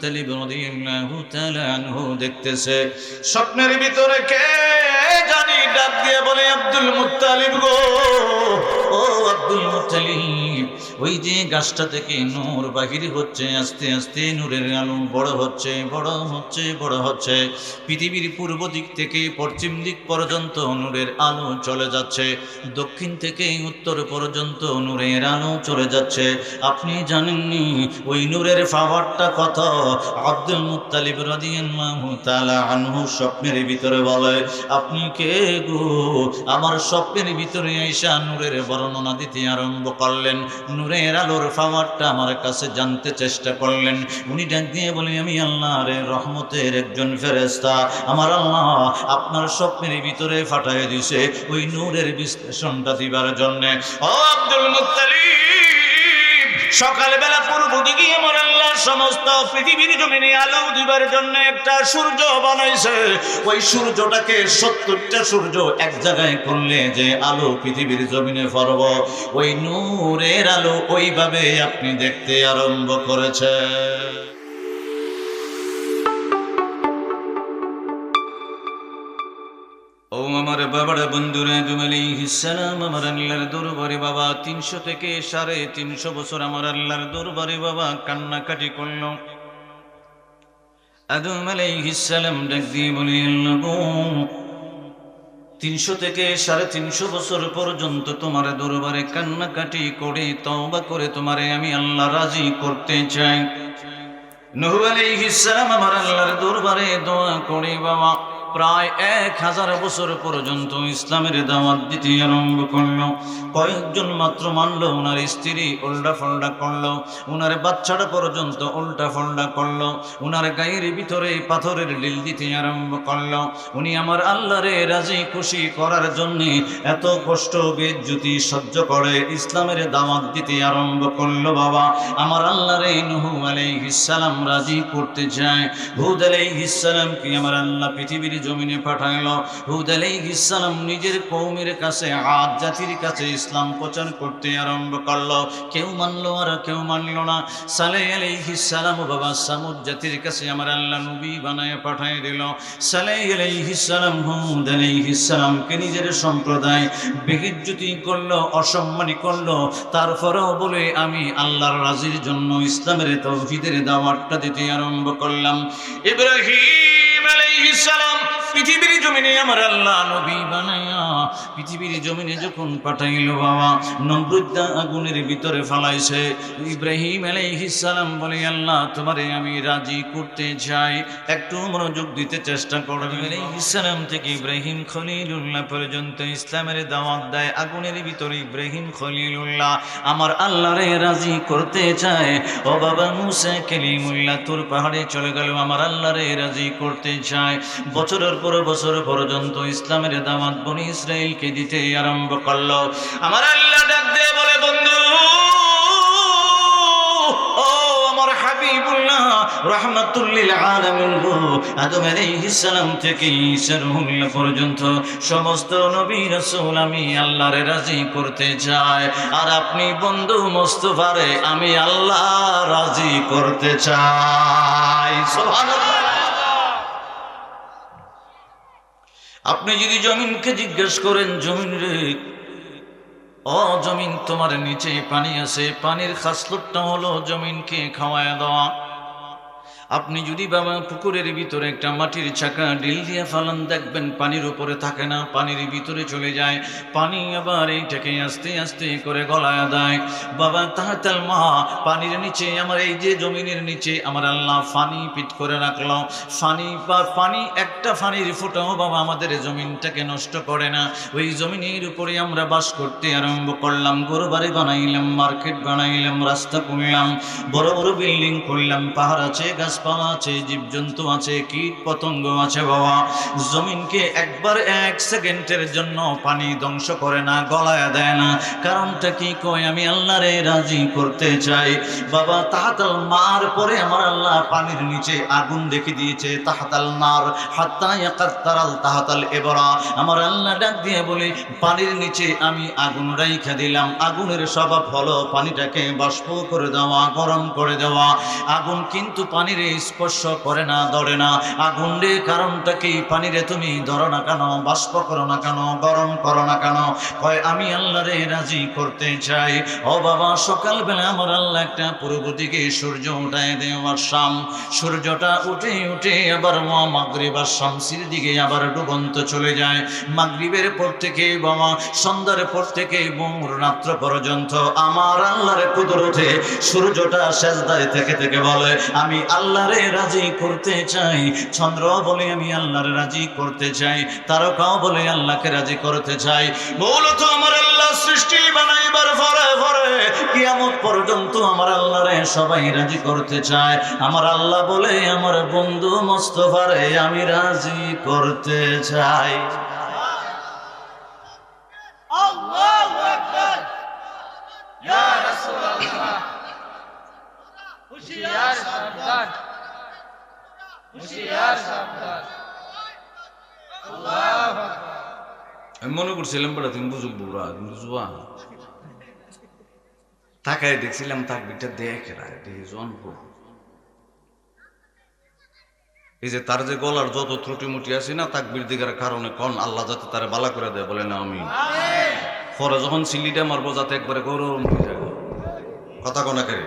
Muttalib রাদিয়াল্লাহু তাআলা আনহু দেখতেছে। স্বপ্নের ভিতরে কে জানি ডাক দিয়ে বলে, আব্দুল মুত্তালিব গো, ও আব্দুল মুত্তালিব, ওই যে গাছটা থেকে নূর বাহির হচ্ছে, আস্তে আস্তে নূরের আলো বড় হচ্ছে, বড় হচ্ছে, বড় হচ্ছে। পৃথিবীর পূর্ব দিক থেকে পশ্চিম দিক পর্যন্ত নূরের আলো চলে যাচ্ছে, দক্ষিণ থেকে উত্তর পর্যন্ত নূরের আলো চলে যাচ্ছে। আপনি জানেননি ওই নূরের পাওয়ারটা কত? আব্দুল মুত্তালিব রাদিয়াল্লাহু তাআলা আনহু স্বপ্নের ভিতরে বলে, আপনি কে গো? আমার স্বপ্নের ভিতরে আয়েশা নূরের বর্ণনা দিতে আরম্ভ করলেন, নূরের আলোর পাওয়ারটা আমার কাছে জানতে চেষ্টা করলেন। উনি ডাক দিয়ে বলে, আমি আল্লাহর রহমতের একজন ফেরেশতা, আমার আল্লাহ আপনার স্বপ্নের ভিতরে ফাটায় দিছে ওই নূরের বিশ্লেষণটা দিবার জন্য। ও আব্দুল মুত্তালিব, সকালবেলা পূর্ব দিকে আমার আল্লাহ সমস্ত পৃথিবীর জমিনে আলো দিবার জন্য একটা সূর্য বানাইছে। ওই সূর্যটাকে 70টা সূর্য এক জায়গায় করলে যে আলো পৃথিবীর জমিনে পড়ব, ওই নূরের আলো ওইভাবে আপনি দেখতে আরম্ভ করেছে। ও আমার বাবার বন্ধুরা, আদম আলাইহিস সালাম আমার আল্লাহর দরবারে বাবা 300 থেকে 350 বছর আমার আল্লাহর দরবারে বাবা কান্নাকাটি করল। আদম আলাইহিস সালাম ডাক দিয়ে বলে, আল্লাহ গো, 300 থেকে 350 বছর পর্যন্ত তোমার দরবারে কান্নাকাটি করে তওবা করে তোমারে আমি আল্লাহ রাজি করতে চাই। নূহ আলাইহিস সালাম আমার আল্লাহর দরবারে দোয়া করে বাবা প্রায় 1000 বছর পর্যন্ত ইসলামের দাওয়াত দিতে আরম্ভ করলো। কয়েকজন মাত্র মানলো, ওনার স্ত্রী উল্টা ফল্টা করলো, ওনার বাচ্চাটা পর্যন্ত উল্টা ফল্টা করলো, ওনার গায়ের ভিতরে পাথরের ঢিল দিতে আরম্ভ করলো। উনি আমার আল্লাহরে রাজি খুশি করার জন্য এত কষ্ট বেজ্জতি সহ্য করে ইসলামের দাওয়াত দিতে আরম্ভ করলো। বাবা আমার আল্লাহরে নূহ আলাইহিস সালাম রাজি করতে চায়। হুদ আলাইহিস সালাম কি আমার আল্লাহ পৃথিবীর জমিনে পাঠাইলো। হুদ আলাইহিস সালাম নিজের কওমের কাছে, আদ জাতির কাছে ইসলাম প্রচার করতে আরম্ভ করলো। কেউ মানলো আর কেউ মানলো না। সালেহ আলাইহিস সালাম বাবা সামুদ জাতির কাছে আমার আল্লাহ নবী বানায় পাঠিয়ে দিল। সালেহ আলাইহিস সালাম হুদ আলাইহিস সালামকে নিজের সম্প্রদায় বেইজ্জতি করলো, অসম্মানী করলো। তারপরেও বলে, আমি আল্লাহর রাজির জন্য ইসলামের তাওহীদের দাওয়াতটা দিতে আরম্ভ করলাম। ইব্রাহিম আলাইহিস সালাম পৃথিবীর জমিনে আমার আল্লাহ নবী বানায়া পৃথিবীর জমিনে যখন পাঠাইলো বাবা, নমরুদ আগুনের ভিতরে ফালাইছে। ইব্রাহিম আলাইহিস সালাম বলে, আল্লাহ তোমারে আমি রাজি করতে চাই, একটু মনোযোগ দিতে চেষ্টা করবেন। আলাইহিস সালাম থেকে ইব্রাহিম খলিলুল্লাহ পর্যন্ত ইসলামের দাওয়াত দেয়। আগুনের ভিতরে ইব্রাহিম খলিলুল্লাহ আমার আল্লাহরে রাজি করতে চায়। ও বাবা মুসা কালিমুল্লাহ তোর পাহাড়ে চলে গেল, আমার আল্লাহরে রাজি করতে চায়। বছরের পর বছর পর্যন্ত ইসলামের দাওয়াত বনি ইসরাইলকে দিতে আরম্ভ করলো। আমার আল্লাহ ডাক দিয়ে বলে, বন্ধু ও আমার হাবিবুল্লাহ রাহমাতুল লিল আলামিন গো, আদম আলাইহিস সালাম থেকে ঈসা রূহুল্লাহ পর্যন্ত সমস্ত নবী রাসূল আমি আল্লাহরে রাজি করতে চাই। আর আপনি বন্ধু মুস্তাফারে আমি আল্লাহ রাজি করতে চাই। সুবহানাল্লাহ। আপনি যদি জমিনকে জিজ্ঞেস করেন, জমিন রে, ও জমিন তোমার নিচে পানি আছে, পানির খাসলতটা হলো জমিনকে খাওয়ায় দেওয়া। আপনি যদি বাবা পুকুরের ভিতরে একটা মাটির চাকা ঢিল দিয়ে ফালান, দেখবেন পানির উপরে থাকে না, পানির ভিতরে চলে যায়। পানি আবার এইটাকে আস্তে আস্তে করে গলায় দেয়। বাবা তাহাতাল মা, পানির নিচে আমার এই যে জমিনের নিচে আমার আল্লাহ ফানি পিট করে রাখলো। পানি একটা পানির ফোঁটাও বাবা আমাদের জমিনটাকে নষ্ট করে না। ওই জমিনের উপরে আমরা বাস করতে আরম্ভ করলাম। ঘর বাড়ি বানাইলাম, মার্কেট বানাইলাম, রাস্তা করলাম, বড় বড় বিল্ডিং করলাম, পাহাড় আছে, গাছপালা আছে, জীবজন্তু আছে, কীট পতঙ্গ আছে। বাবা জমিনকে একবার 1 সেকেন্ডের জন্য পানি ধ্বংস করে না, গলায় দেয় না। কারণটা কি কয়, আমি আল্লাহরে রাজি করতে চাই। বাবা তাহাতাল মার পরে আমার আল্লাহ পানির নিচে আগুন রেখে দিয়েছে। তাহাতাল নার হাত্তা ইয়াকাত্তারাল তাহাতাল ইবরা, আমার আল্লাহ ডাক দিয়ে বলে, পানির নিচে আমি আগুন রাইখা দিলাম। আগুনের স্বভাব হলো পানিটাকে বাষ্প করে দেওয়া, গরম করে দেওয়া। আগুন কিন্তু পানিরে স্পর্শ করে না, ধরে না। আগুন রে কারণটা কি? পানি রে তুমি ধরো না কেন, বাষ্প করো না কেন, গরম করো না কেন? কয় আমি আল্লাহ রে রাজি করতে চাই। ও বাবা, সকালবেলা আমার আল্লাহ একটা পূর্ব দিকে সূর্য উঠায় দেয়, আবার শাম সূর্যটা উঠে উঠে আবার মাগরিব আর শামসির দিকে আবার ডুবন্ত চলে যায়। মাগরিবের পর থেকে বাবা সন্ধ্যার পর থেকে ভোর রাত্র পর্যন্ত আমার আল্লাহর কুদরতে সূর্যটা সেজদায় থেকে থেকে বলে আমি আল্লাহরে রাজি করতে চাই। চন্দ্র বলে আমি আল্লাহরে রাজি করতে চাই। তারকাও বলে আল্লাহকে রাজি করতে চাই। মূলত আমার আল্লাহ সৃষ্টি বানাইবার পরে পরে কিয়ামত পর্যন্ত আমার আল্লাহরে সবাই রাজি করতে চায়। আমার আল্লাহ বলে আমার বন্ধু মুস্তাফারে আমি রাজি করতে চাই। আল্লাহু আকবার। ইয়া রাসূলুল্লাহ, হুশিয়ার সাবধান, হুশিয়ার সাবধান। আল্লাহু আকবার। আমি মনে করছিলাম বড় তুমি বুঝুক বুড়া, কিন্তু জুয়া তাকায় দেখছিলাম তাকবিরটা দেখে দেখি জন্ম। এই যে তার যে গলার যত ত্রুটি মুটি আছে না, তাকবির দিকের কারণে কোন আল্লাহ যাতে তারা বালা করে দেয়, বলে না আমি পরে যখন সিলিটা মারবো যাতে একবারে গরম হয়ে যায়। কথা কোনা করে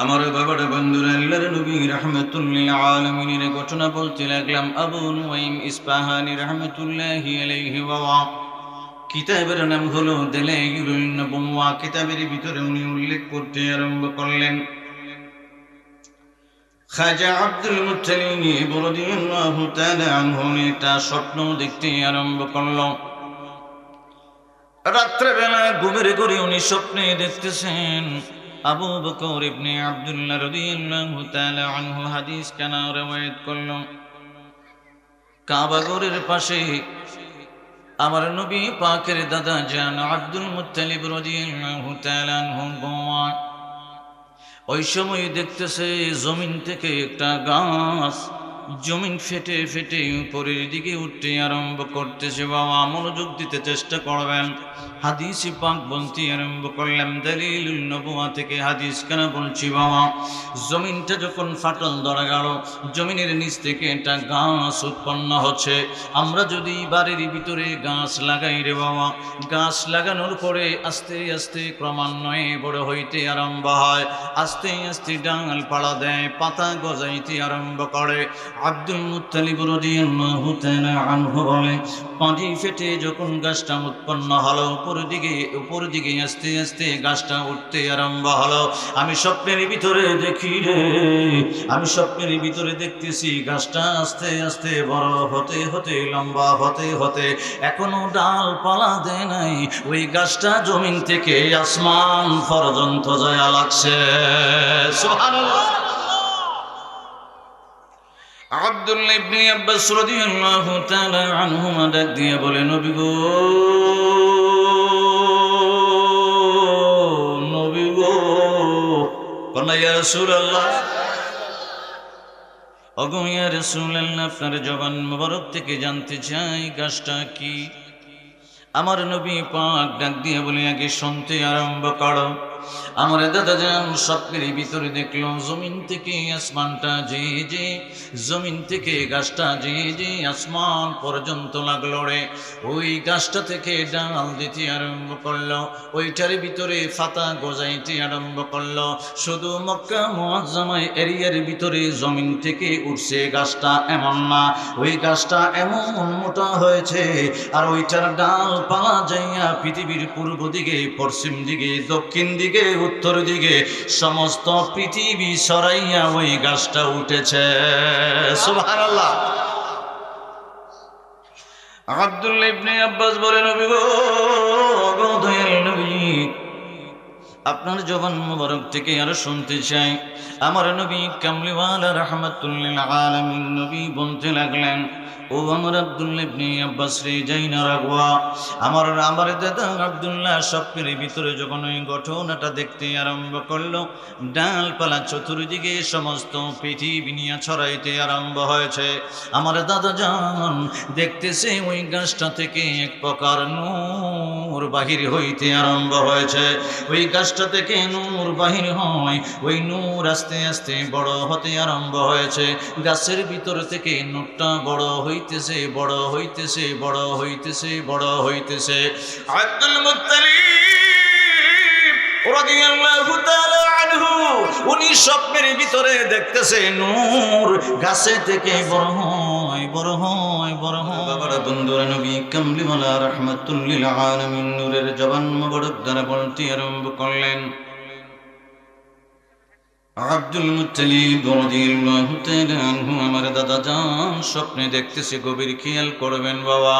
আমার বাবাটা বন্ধুরা আল্লাহর নবী রাহমাতুল্লিল আলামিনের ঘটনা বলতে লাগলাম। আবু নুয়াইম ইসফাহানি রাহমাতুল্লাহি আলাইহি ওয়া কিতাবের নাম হলো দালাইলুন নবুওয়া। কিতাবের ভিতরে উনি উল্লেখ করতে আরম্ভ করলেন খাজা আব্দুল মুত্তালিব রাদিয়াল্লাহু তাআলা আনহু একটা স্বপ্ন দেখতে আরম্ভ করল। রাত্রেবেলা ঘুমের ঘরে উনি স্বপ্নে দেখতেছেন আবু বকর ইবনে আব্দুল্লাহ রাদিয়াল্লাহু তাআলা আনহু হাদিস কানা রওয়ায়াত করল। কাবা ঘরের পাশে আমার নবী পাকের দাদা জান আব্দুল মুত্তালিব রাদিয়াল্লাহু তাআলা আনহু ঘুমান। ওই সময় দেখতেছে জমিন থেকে একটা গাছ জমিন ফেটে ফেটে উপরের দিকে উঠতে আরম্ভ করতেছে। বাবা মনোযোগ দিতে চেষ্টা করবেন। হাদিস পাক বলতে আরম্ভ করলাম দালিলুন নবুওয়া থেকে হাদিস কেন বলছি বাবা। জমিনটা যখন ফাটল ধরা গেল, জমিনের নিচ থেকে একটা গাছ উৎপন্ন হচ্ছে। আমরা যদি বাড়ির ভিতরে গাছ লাগাই রে বাবা, গাছ লাগানোর পরে আস্তে আস্তে ক্রমান্বয়ে বড় হইতে আরম্ভ হয়, আস্তে আস্তে ডাল পাড়া দেয়, পাতা গজাইতে আরম্ভ করে। আব্দুল মুত্তালিব রাদিয়াল্লাহু তাআলা আনহু বলে পানি ফেটে যখন গাছটা উৎপন্ন হলো, উপর দিকে আস্তে আস্তে গাছটা উঠতে আরম্ভ হলো। আমি স্বপ্নের ভিতরে দেখি রে, আমি স্বপ্নের ভিতরে দেখতেছি গাছটা আস্তে আস্তে বড় হতে হতে লম্বা হতে হতে এখনো ডাল পালা দেয় নাই, ওই গাছটা জমিন থেকে আসমান পর্যন্ত যায় লাগছে। সুবহানাল্লাহ। আব্দুল্লাহ ইবনে আব্বাস রাদিয়াল্লাহু তাআলা আনহুমা ডাক দিয়ে বলে নবী গো, নবী গো, কন্যা ইয়া রাসূলুল্লাহ, ওগো ইয়া রাসূলুল্লাহ, আপনার জবান মোবারক থেকে জানতে চাই গাছটা কি। আমার নবী পাক ডাক দিয়ে বলে আগে শুনতে আরম্ভ করো। আমার দাদা যান স্বপ্নের ভিতরে দেখলো জমিন থেকে আসমানটা যে জমিন থেকে গাছটা যে আসমান পর্যন্ত লাগলো রে। ওই গাছটা থেকে ডাল দিতে আরম্ভ করলো, ওইটার ভিতরে পাতা গজাইতে আরম্ভ করলো। শুধু মক্কা মুআজ্জামায় এরিয়ার ভিতরে জমিন থেকে উঠছে গাছটা এমন না, ওই গাছটা এমন মোটা হয়েছে আর ওইটার ডাল পালা যাইয়া পৃথিবীর পূর্ব দিকে, পশ্চিম দিকে, দক্ষিণ দিকে, উত্তর দিকে সমস্ত পৃথিবী সরাইয়া ওই গাছটা উঠেছে। সুবহানাল্লাহ। আব্দুল্লাহ ইবনে আব্বাস বলে নবী গো, দয়াল নবী, আপনার জবান মুবারক থেকে আরো শুনতে চাই। আমার নবী কামলিওয়ালা রাহমাতুল্লিল আলামিন নবী বলতে লাগলেন ও আমার আব্দুল্লাহ ইবনে আব্বাস রে, যাই না রাগওয়া। আমার দাদা আব্দুল্লাহ স্বপ্নের ভিতরে যখন ওই ঘটনাটা দেখতে আরম্ভ করলো, ডালপালা চতুর্দিকে সমস্ত পৃথিবী নিয়ে ছড়াইতে আরম্ভ হয়েছে। আমার দাদা জান দেখতেছে ওই গাছটা থেকে এক প্রকার নূর বাহির হইতে আরম্ভ হয়েছে। ওই গাছটা গাছটা থেকে নূর বাহির হয়, ওই নূর আস্তে আস্তে বড় হতে আরম্ভ হয়েছে। গাছের ভিতর থেকে নূরটা বড় হইতেছে, বড় হইতেছে, বড় হইতেছে, বড় হইতেছে। আব্দুল মুত্তালিব রাদিয়াল্লাহু তাআলা আনহু উনি স্বপ্নের ভিতরে দেখতেছে নূর গাছে থেকে বড় হয়, বড় হয়, বড় হয়। বাবার বন্ধুরা, নবী কামলিওয়ালা রাহমাতুল লিল আলামিন নূরের জবান মোবারক দ্বারা বলতে আরম্ভ করলেন, আব্দুল মুত্তালিব রাদিয়াল্লাহু তাআলা আনহু, আমার দাদা জান স্বপ্নে দেখতেছে, গভীর খেয়াল করবেন বাবা।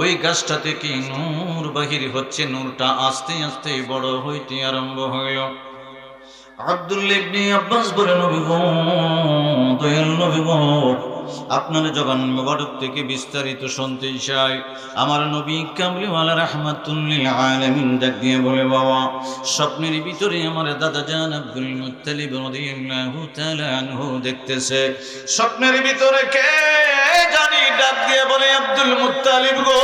ওই গাছটা থেকে নূর বাহির হচ্ছে, নূরটা আস্তে আস্তে বড় হইতে আরম্ভ হইল। আব্দুল্লাহ ইবনে আব্বাস বলেন, নবী গো, দয়াল নবী গো, আপনার জবান মোবারক থেকে বিস্তারিত শুনতে চাই। আমার নবী কামলিওয়ালা রাহমাতুল লিল আলামিন ডাক দিয়ে বলে, বাবা স্বপ্নের ভিতরে আমার দাদা জান আব্দুল মুত্তালিব রাদিয়াল্লাহু তাআলা আনহু দেখতেছে। স্বপ্নের ভিতরে কে জানি ডাক দিয়ে বলে, আব্দুল মুত্তালিব গো,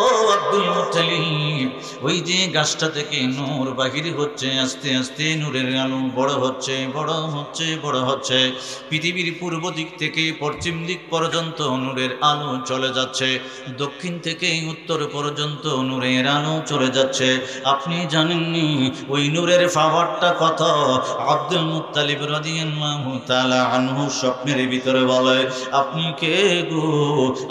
ও আব্দুল মুত্তালিব, ওই যে গাছটা থেকে নূর বাহির হচ্ছে, আস্তে আস্তে নূরের আলো বড় হচ্ছে, বড় হচ্ছে, বড় হচ্ছে। পৃথিবীর পূর্ব দিক থেকে পশ্চিম দিক পর্যন্ত নূরের আলো চলে যাচ্ছে, দক্ষিণ থেকে উত্তর পর্যন্ত নূরের আলো চলে যাচ্ছে। আপনি জানেননি ওই নূরের পাওয়ারটা কত? আব্দুল মুত্তালিব রাদিয়াল্লাহু তাআলা আনহু স্বপ্নের ভিতরে বলে, আপনি কে গো?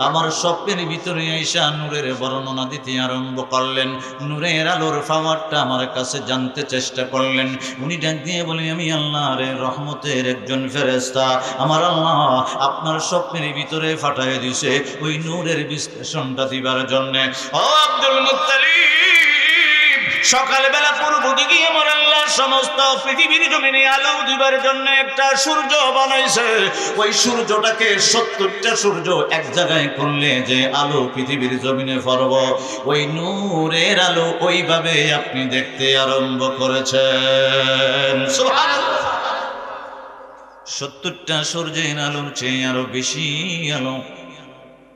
আমার স্বপ্নের ভিতরে আয়েশা নূরের বর্ণনা দিতে আরম্ভ করলেন, নূরের আলোর পাওয়ারটা আমার কাছে জানতে চেষ্টা করলেন। উনি ডাক দিয়ে বলে, আমি আল্লাহর রহমতের একজন ফেরেশতা, আমার আল্লাহ আপনার স্বপ্নের ভিতরে ফাটায় দিছে ওই নূরের বিশ্লেষণটা দিবার জন্যে। ও আব্দুল মুত্তালিব, সকালবেলা পূর্ব দিকে আমার আল্লাহ সমস্ত পৃথিবীর জমিনে আলো দিবার জন্য একটা সূর্য বানাইছে। ওই সূর্যটাকে 70টা সূর্য এক জায়গায় করলে যে আলো পৃথিবীর জমিনে পড়ব, ওই নূরের আলো ওইভাবে আপনি দেখতে আরম্ভ করেছেন। সুবহানাল্লাহ। 70টা সূর্যের আলোর চেয়ে আরো বেশি আলো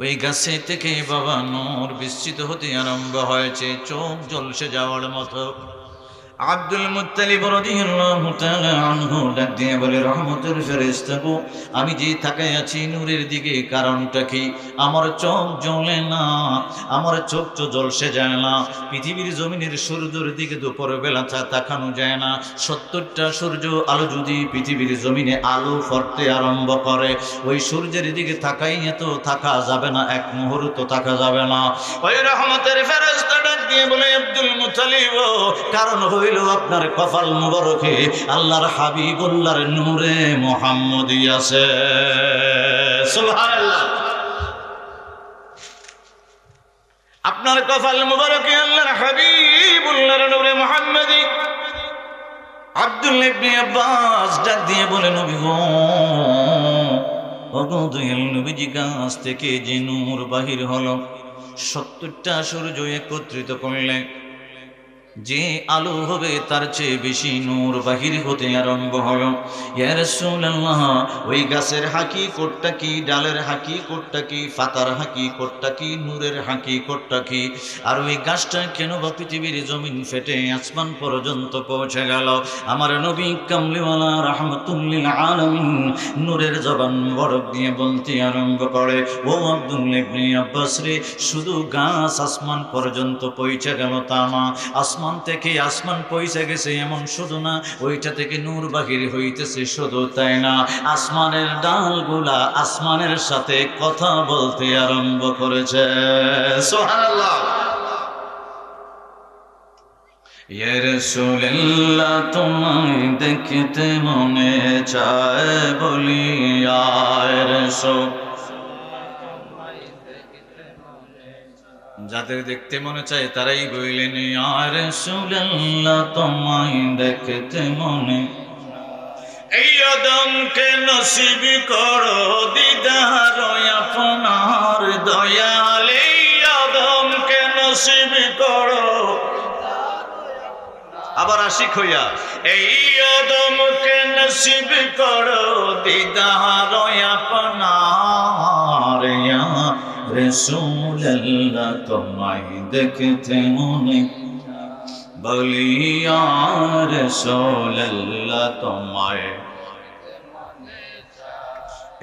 ওই গাছে থেকে বাবা নূর বিস্তৃত হতে আরম্ভ হয়েছে, চোখ জ্বলসে যাওয়ার মতো। আব্দুল মুত্তালিব রাদিয়াল্লাহু তাআলা আনহু ডাক দিয়ে বলে, রহমতের ফেরেশতা গো, আমি যে তাকায় আছি নূরের দিকে, কারণটা কি? আমার চোখ জ্বলে না, আমার চোখ তো জ্বলসে যায় না। পৃথিবীর জমিনের সূর্যের দিকে দুপুর বেলা তাকানো যায় না। 70টা সূর্য আলো যদি পৃথিবীর জমিনে আলো ফরতে আরম্ভ করে, ওই সূর্যের দিকে তাকাইয়ে তো থাকা যাবে না, এক মুহূর্ত থাকা যাবে না। ওই রহমতের ফেরেশতা ডাক দিয়ে বলে, আব্দুল মুত্তালিব, কারণ আপনার কপাল মুবারকে আল্লাহর হাবিবুল্লাহর নূরে মুহাম্মদী আছে। সুবহানাল্লাহ। আপনার কপাল মুবারকে আল্লাহর হাবিবুল্লাহর নূরে মুহাম্মদী। আব্দুল্লাহ ইবনে আব্বাস ডাক দিয়ে বলে, নবী গো, ওগো দয়াল নবীজি, গাছ থেকে যে নূর বাহির হলো, 70টা সূর্য একত্রিত করলে যে আলো হবে তার চেয়ে বেশি নূর বাহির হতে আরম্ভ হলো। ইয়া রাসূলুল্লাহ, ওই গাছের হাকিকতটা কি? ডালের হাকিকতটা কি? পাতার হাকিকতটা কি? নূরের হাকিকতটা কি? আর ওই গাছটা কেন বা পৃথিবীর জমিন ফেটে আসমান পর্যন্ত পৌঁছে গেল? আমার নবী কামলিওয়ালা রাহমাতুল লিল আলামিন নূরের জবান বরক দিয়ে বলতে আরম্ভ করে, ও আব্দুল্লাহ ইবনে আব্বাস রে, শুধু গাছ আসমান পর্যন্ত পৌঁছে গেল তা না, আসমান থেকে আসমান পৌঁছে গেছে এমন শুধু না, ওইটা থেকে নূর বাহির হইতেছে। শুধু তাই না, আসমানের ডালগুলা আসমানের সাথে কথা বলতে আরম্ভ করেছে। সুবহানাল্লাহ। ইয়া রাসূলুল্লাহ, তোমায় দেখতে মনে চায় বলি, ইয়া রাসূল, যাদের দেখতে মনে চায় তারাই বললেন, ইয়া রাসূলুল্লাহ, তোমায় দেখতে মনে। এই আদমকে নসিব করো দিদার আপনার দয়াল, এই আদমকে নসিব করো। আবার আশিক হইয়া, এই আদমকে নসিব করো দিদার আপনার, ইয়া রাসূলুল্লাহ, তোমায় দেখতে মনে। বলি ইয়া রাসূলুল্লাহ তোমায়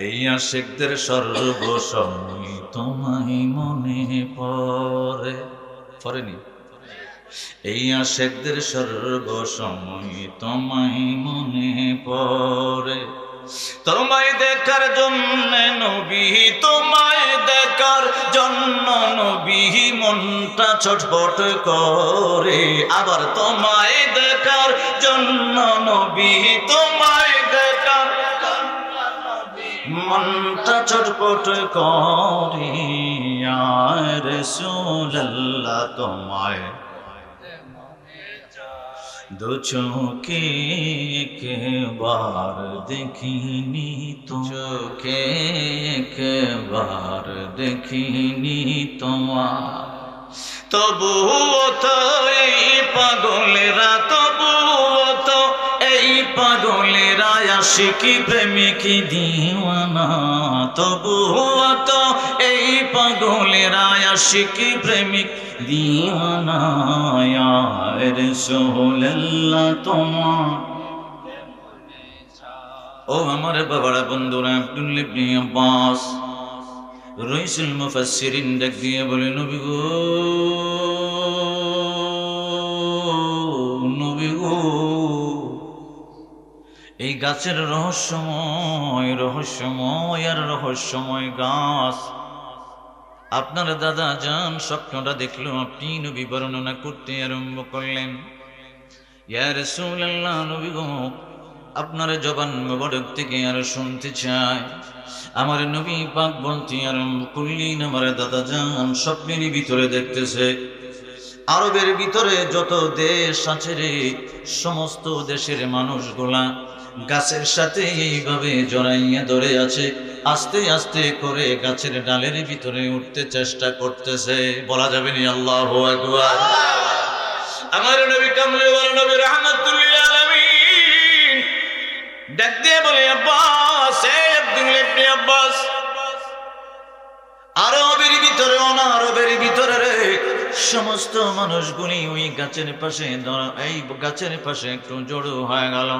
এই আশিকদের সর্বসময় তোমায় মনে পড়ে পড়েনি এই আশিকদের সর্বসময় তোমায় মনে পড়ে তোমায় দেখার জন্য নবী তোমায় দেখার জন্য নবী মনটা ছটফট করে আবার তোমায় দেখার জন্য নবী তোমায় দেখার মনটা ছটফট করে ইয়া রাসূলুল্লাহ তোমায় দু চোখে একবার দেখিনি তো চোখে একবার দেখিনি তোমার তবুও তো এই পাগলেরা তবুও তো এই পাগলেরা আশিকি প্রেমিকি দিওয়ানা তবুও তো এই পাগলেরা আশিকি প্রেমিক দিওয়ানা ইয়া রাসূলুল্লাহ তোমার ও আমার বাবারা বন্ধুরা আব্দুল্লাহ ইবনে আব্বাস রাইসুল মুফাসসিরিন ডাক দিয়ে বলে নবী গো নবী গো এই গাছের রহস্যময় রহস্যময় আর রহস্যময় গাছ আপনার দাদা জান স্বপ্নটা দেখলো আপনি নবী বর্ণনা করতে আরম্ভ করলেন ইয়া রাসূলুল্লাহ নবী গো আপনার জবান মোবারক থেকে আর শুনতে চাই আমার নবী পাক বলতে আরম্ভ করলেন আমার দাদা জান স্বপ্নের ভিতরে দেখতেছে আরবের ভিতরে যত দেশ আছে রে সমস্ত দেশের মানুষগুলা গাছের সাথে এইভাবে জড়াইয়া ধরে আছে আস্তে আস্তে করে গাছের ডালের ভিতরে উঠতে চেষ্টা করতেছে বলা যাবে না আল্লাহু আকবার আমার নবী কামলে ওয়ালা নবী রাহমাতুল লিল আলামিন ডাক দিয়ে বলে আব্বাস এই আব্দুল্লাহ ইবনে আব্বাস আরবের ভিতরে অনারবের ভিতরে রে সমস্ত মানুষগুলি ওই গাছের পাশে এই গাছের পাশে একটু জড়ো হয়ে গেল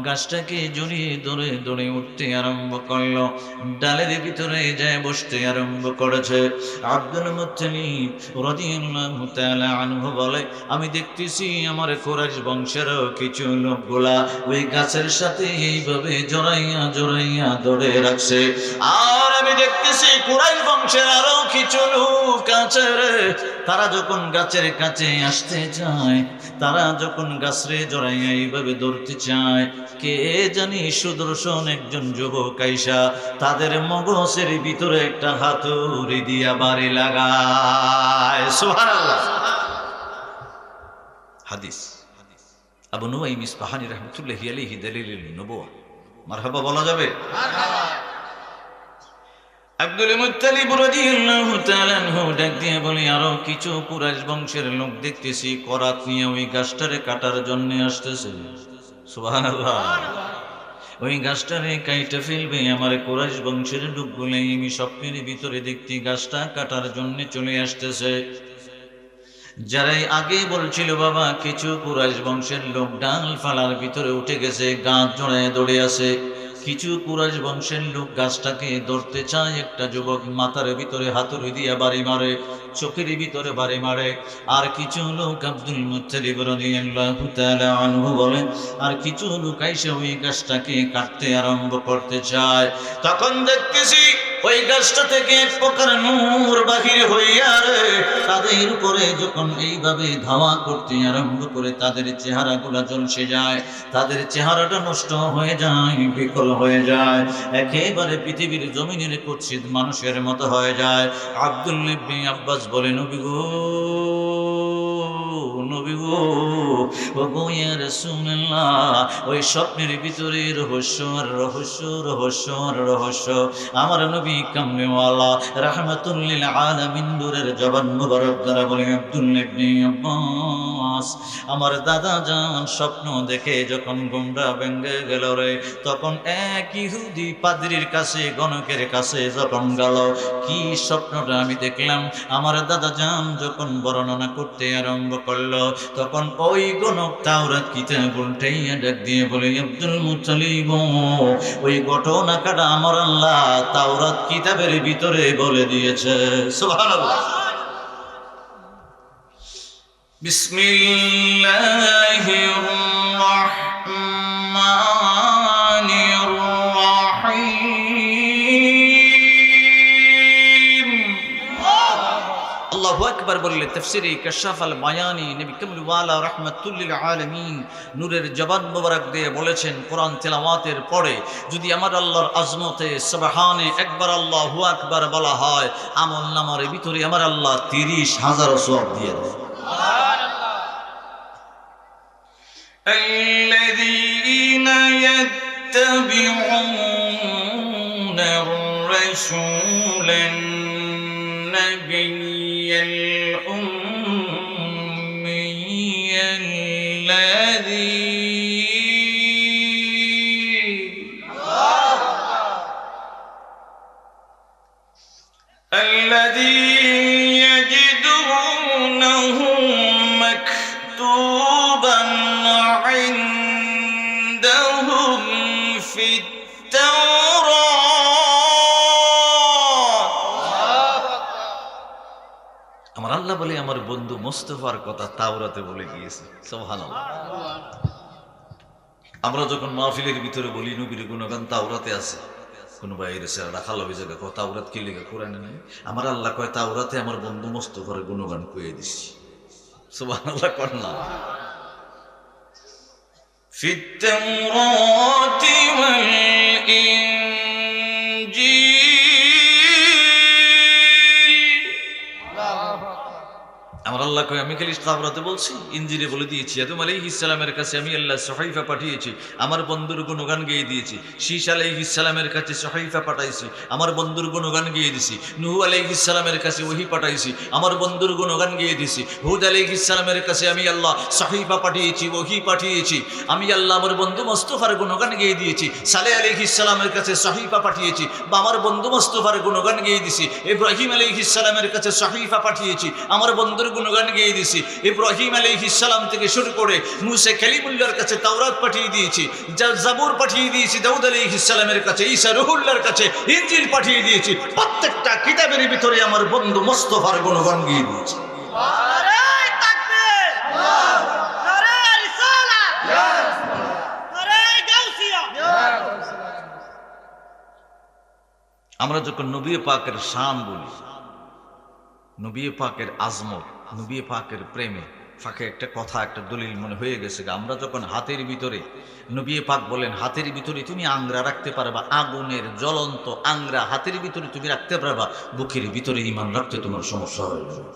গাছটাকে জড়িয়ে ধরে ধরে উঠতে আরম্ভ করলো ডালের ভিতরে যায় বসতে আরম্ভ করেছে আব্দুল মুত্তালিব রাদিয়াল্লাহু তাআলা আনহু বলে আমি দেখতেছি আমার কুরাইশ বংশের কিছু লোকগুলা ওই গাছের সাথে এইভাবে জড়াইয়া জড়াইয়া ধরে রাখছে আর আমি দেখতেছি কুরাইশ বংশের আরো কিছু লোক আছে রে তারা যখন গাছের কাছে আসতে চায় তারা যখন গাছরে জড়াইয়া এইভাবে ধরতে চায় কে জানি সুদর্শন একজন যুবক আইসা তাদের মগজের ভিতরে একটা হাতুড়ি দিয়া বাড়ি লাগায় সুবহানাল্লাহ হাদিস আবু নুআইম ইসফাহানি রাহমাতুল্লাহি আলাইহি দলিলুন নবুওয়া মারহাবা বলা যাবে মারহাবা আব্দুল মুত্তালিব রাদিয়াল্লাহু তাআলা আনহু ডাক দিয়ে বলে আরো কিছু কুরাইশ বংশের লোক দেখতেছি করাত নিয়ে ওই গাছটারে কাটার জন্য আসতেছে সুবহানাল্লাহ ওই গাছটারে কাইটা ফেলবে আমার কুরাইশ বংশের লোকগুলো আমি স্বপ্নের ভিতরে দেখতে গাছটা কাটার জন্য চলে আসতেছে যারাই আগে বলছিল বাবা কিছু কুরাইশ বংশের লোক ডাল ফালার ভিতরে উঠে গেছে গাছ জড়ায় দৌড়ে আছে কিছু কুরাইশ বংশের লোক গাছটাকে ধরতে চায় একটা যুবক মাথার ভিতরে হাতুড়ি দিয়া বাড়ি মারে চোখের ভিতরে বাড়ি মারে আর কিছু লোক আব্দুল মুত্তালিব রাদিয়াল্লাহু তাআলা আনহু বলেন আর কিছু লোক আইসা ওই গাছটাকে কাটতে আরম্ভ করতে চায় তখন দেখতেছি ওই গাছটা থেকে এক প্রকার নূর বাহির হইয়া রে তাদের উপরে যখন এইভাবে ধাওয়া করতে আরম্ভ করে তাদের চেহারাগুলো ঝলসে যায় তাদের চেহারাটা নষ্ট হয়ে যায় বিকল হয়ে যায় একেবারে পৃথিবীর জমিনের কুৎসিত মানুষের মতো হয়ে যায় আব্দুল্লাহ ইবনে আব্বাস বলে নবী গো ওগো ইয়া রাসূলুল্লাহ, ওই স্বপ্নের ভিতরে রহস্য আর রহস্য, রহস্য আর রহস্য। আমার নবী কামলিওয়ালা রাহমাতুল লিল আলামিন নূরের জবান মুবারক দ্বারা বলে, আব্দুল্লাহ ইবনে আব্বাস, আমার দাদা জান স্বপ্ন দেখে যখন ঘুমটা ভেঙে গেল রে, তখন এক ইহুদি পাদ্রীর কাছে, গণকের কাছে যখন গেল, কি স্বপ্নটা আমি দেখলাম, আমার দাদা জান যখন বর্ণনা করতে আরম্ভ করলো, তখন ওই গণক তাওরাত কিতাব উল্টাইয়া ডাক দিয়ে বলে, আব্দুল মুত্তালিব, ওই ঘটনাটা আমার আল্লাহ তাওরাত কিতাবের ভিতরে বলে দিয়েছে। সুবহানাল্লাহ। বিসমিল্লাহির রাহমানির রাহিম। আল্লাহু আকবার বললে তাফসীরে কাশাফ আল বায়ানি নবী কামলিওয়ালা রাহমাতুল লিল আলামিন নূরের জবান মোবারক দিয়ে বলেছেন, কোরআন তেলাওয়াতের পরে যদি আমার আল্লাহর আজমতে সুবহানে একবার আল্লাহু আকবার বলা হয়, আমলনামার ভিতরে আমার আল্লাহ 30,000 সওয়াব দিয়ে দেয়। الذين يتبعون الرسول النبي الأمي الذي يجدونه مكتوبا عندهم في التوراة। আমার আল্লাহ বলে, আমার বন্ধু মোস্তফার কথা তাওরাতে বলে গিয়েছে। সুবহানাল্লাহ। আমরা যখন মাহফিলের ভিতরে বলি নবীর গুণগান তাওরাতে আছে, কোন বাইরে সেরা খাল হয়ে যাবে, তাওরাত কি লেখা কোরআনে নাই? আমার আল্লাহ কয়, তাওরাতে আমার বন্ধু মোস্তফার গুণগান কয়ে দিছি। সুবহানাল্লাহ। কর না। في التوراة والإنجيل। আমার আল্লাহ কয়, আমি খালি তাওরাতে বলছি, ইনজিলে বলে দিয়েছি। আদম আলাইহিস সালামের কাছে আমি আল্লাহ সহিফা পাঠিয়েছি, আমার বন্ধুর গুণগান গেয়ে দিয়েছি। শীশ আলাইহিস সালামের কাছে সহিফা পাঠাইছি, আমার বন্ধুর গুণগান গেয়ে দিছি। নূহ আলাইহিস সালামের কাছে ওহী পাঠাইছি, আমার বন্ধুর গুণগান গেয়ে দিছি। হুদ আলাইহিস সালামের কাছে আমি আল্লাহ সহিফা পাঠিয়েছি, ওহী পাঠিয়েছি। আমি আল্লাহ আমার বন্ধু মুস্তাফার গুণগান গেয়ে দিয়েছি। সালেহ আলাইহিস সালামের কাছে সহিফা পাঠিয়েছি, বা আমার বন্ধু মুস্তাফার গুণগান গেয়ে দিছি। ইব্রাহিম আলাইহিস সালামের কাছে সহিফা পাঠিয়েছি, আমার বন্ধুর গুণগান গেয়ে দিছি। ইব্রাহিম আলাইহিস সালাম থেকে শুরু করে মুসা কালিমুল্লাহর কাছে তাওরাত পাঠিয়ে দিয়েছি, জাবুর পাঠিয়ে দিয়েছি দাউদ আলাইহিস সালামের কাছে, ঈসা রুহুল্লাহর কাছে ইনজিল পাঠিয়ে দিয়েছি। প্রত্যেকটা কিতাবের ভিতরে আমার বন্ধু মুস্তাফার গুণগান গেয়ে দিয়েছি। নারে তাকবীর, নারে রিসালাত, নারে গাউসিয়া। আমরা যখন নবী পাকের শান বলি, নবী পাকের আজমত, নবী পাকের প্রেমে ফাঁকে একটা কথা, একটা দলিল মনে হয়ে গেছে। আমরা যখন হাতের ভিতরে, নবী পাক বলেন, হাতের ভিতরে তুমি আংরা রাখতে পারবা, আগুনের জ্বলন্ত আংরা হাতের ভিতরে তুমি রাখতে পারবা, বুকের ভিতরে ঈমান রাখতে তোমার সমস্যা হয়ে যাবে।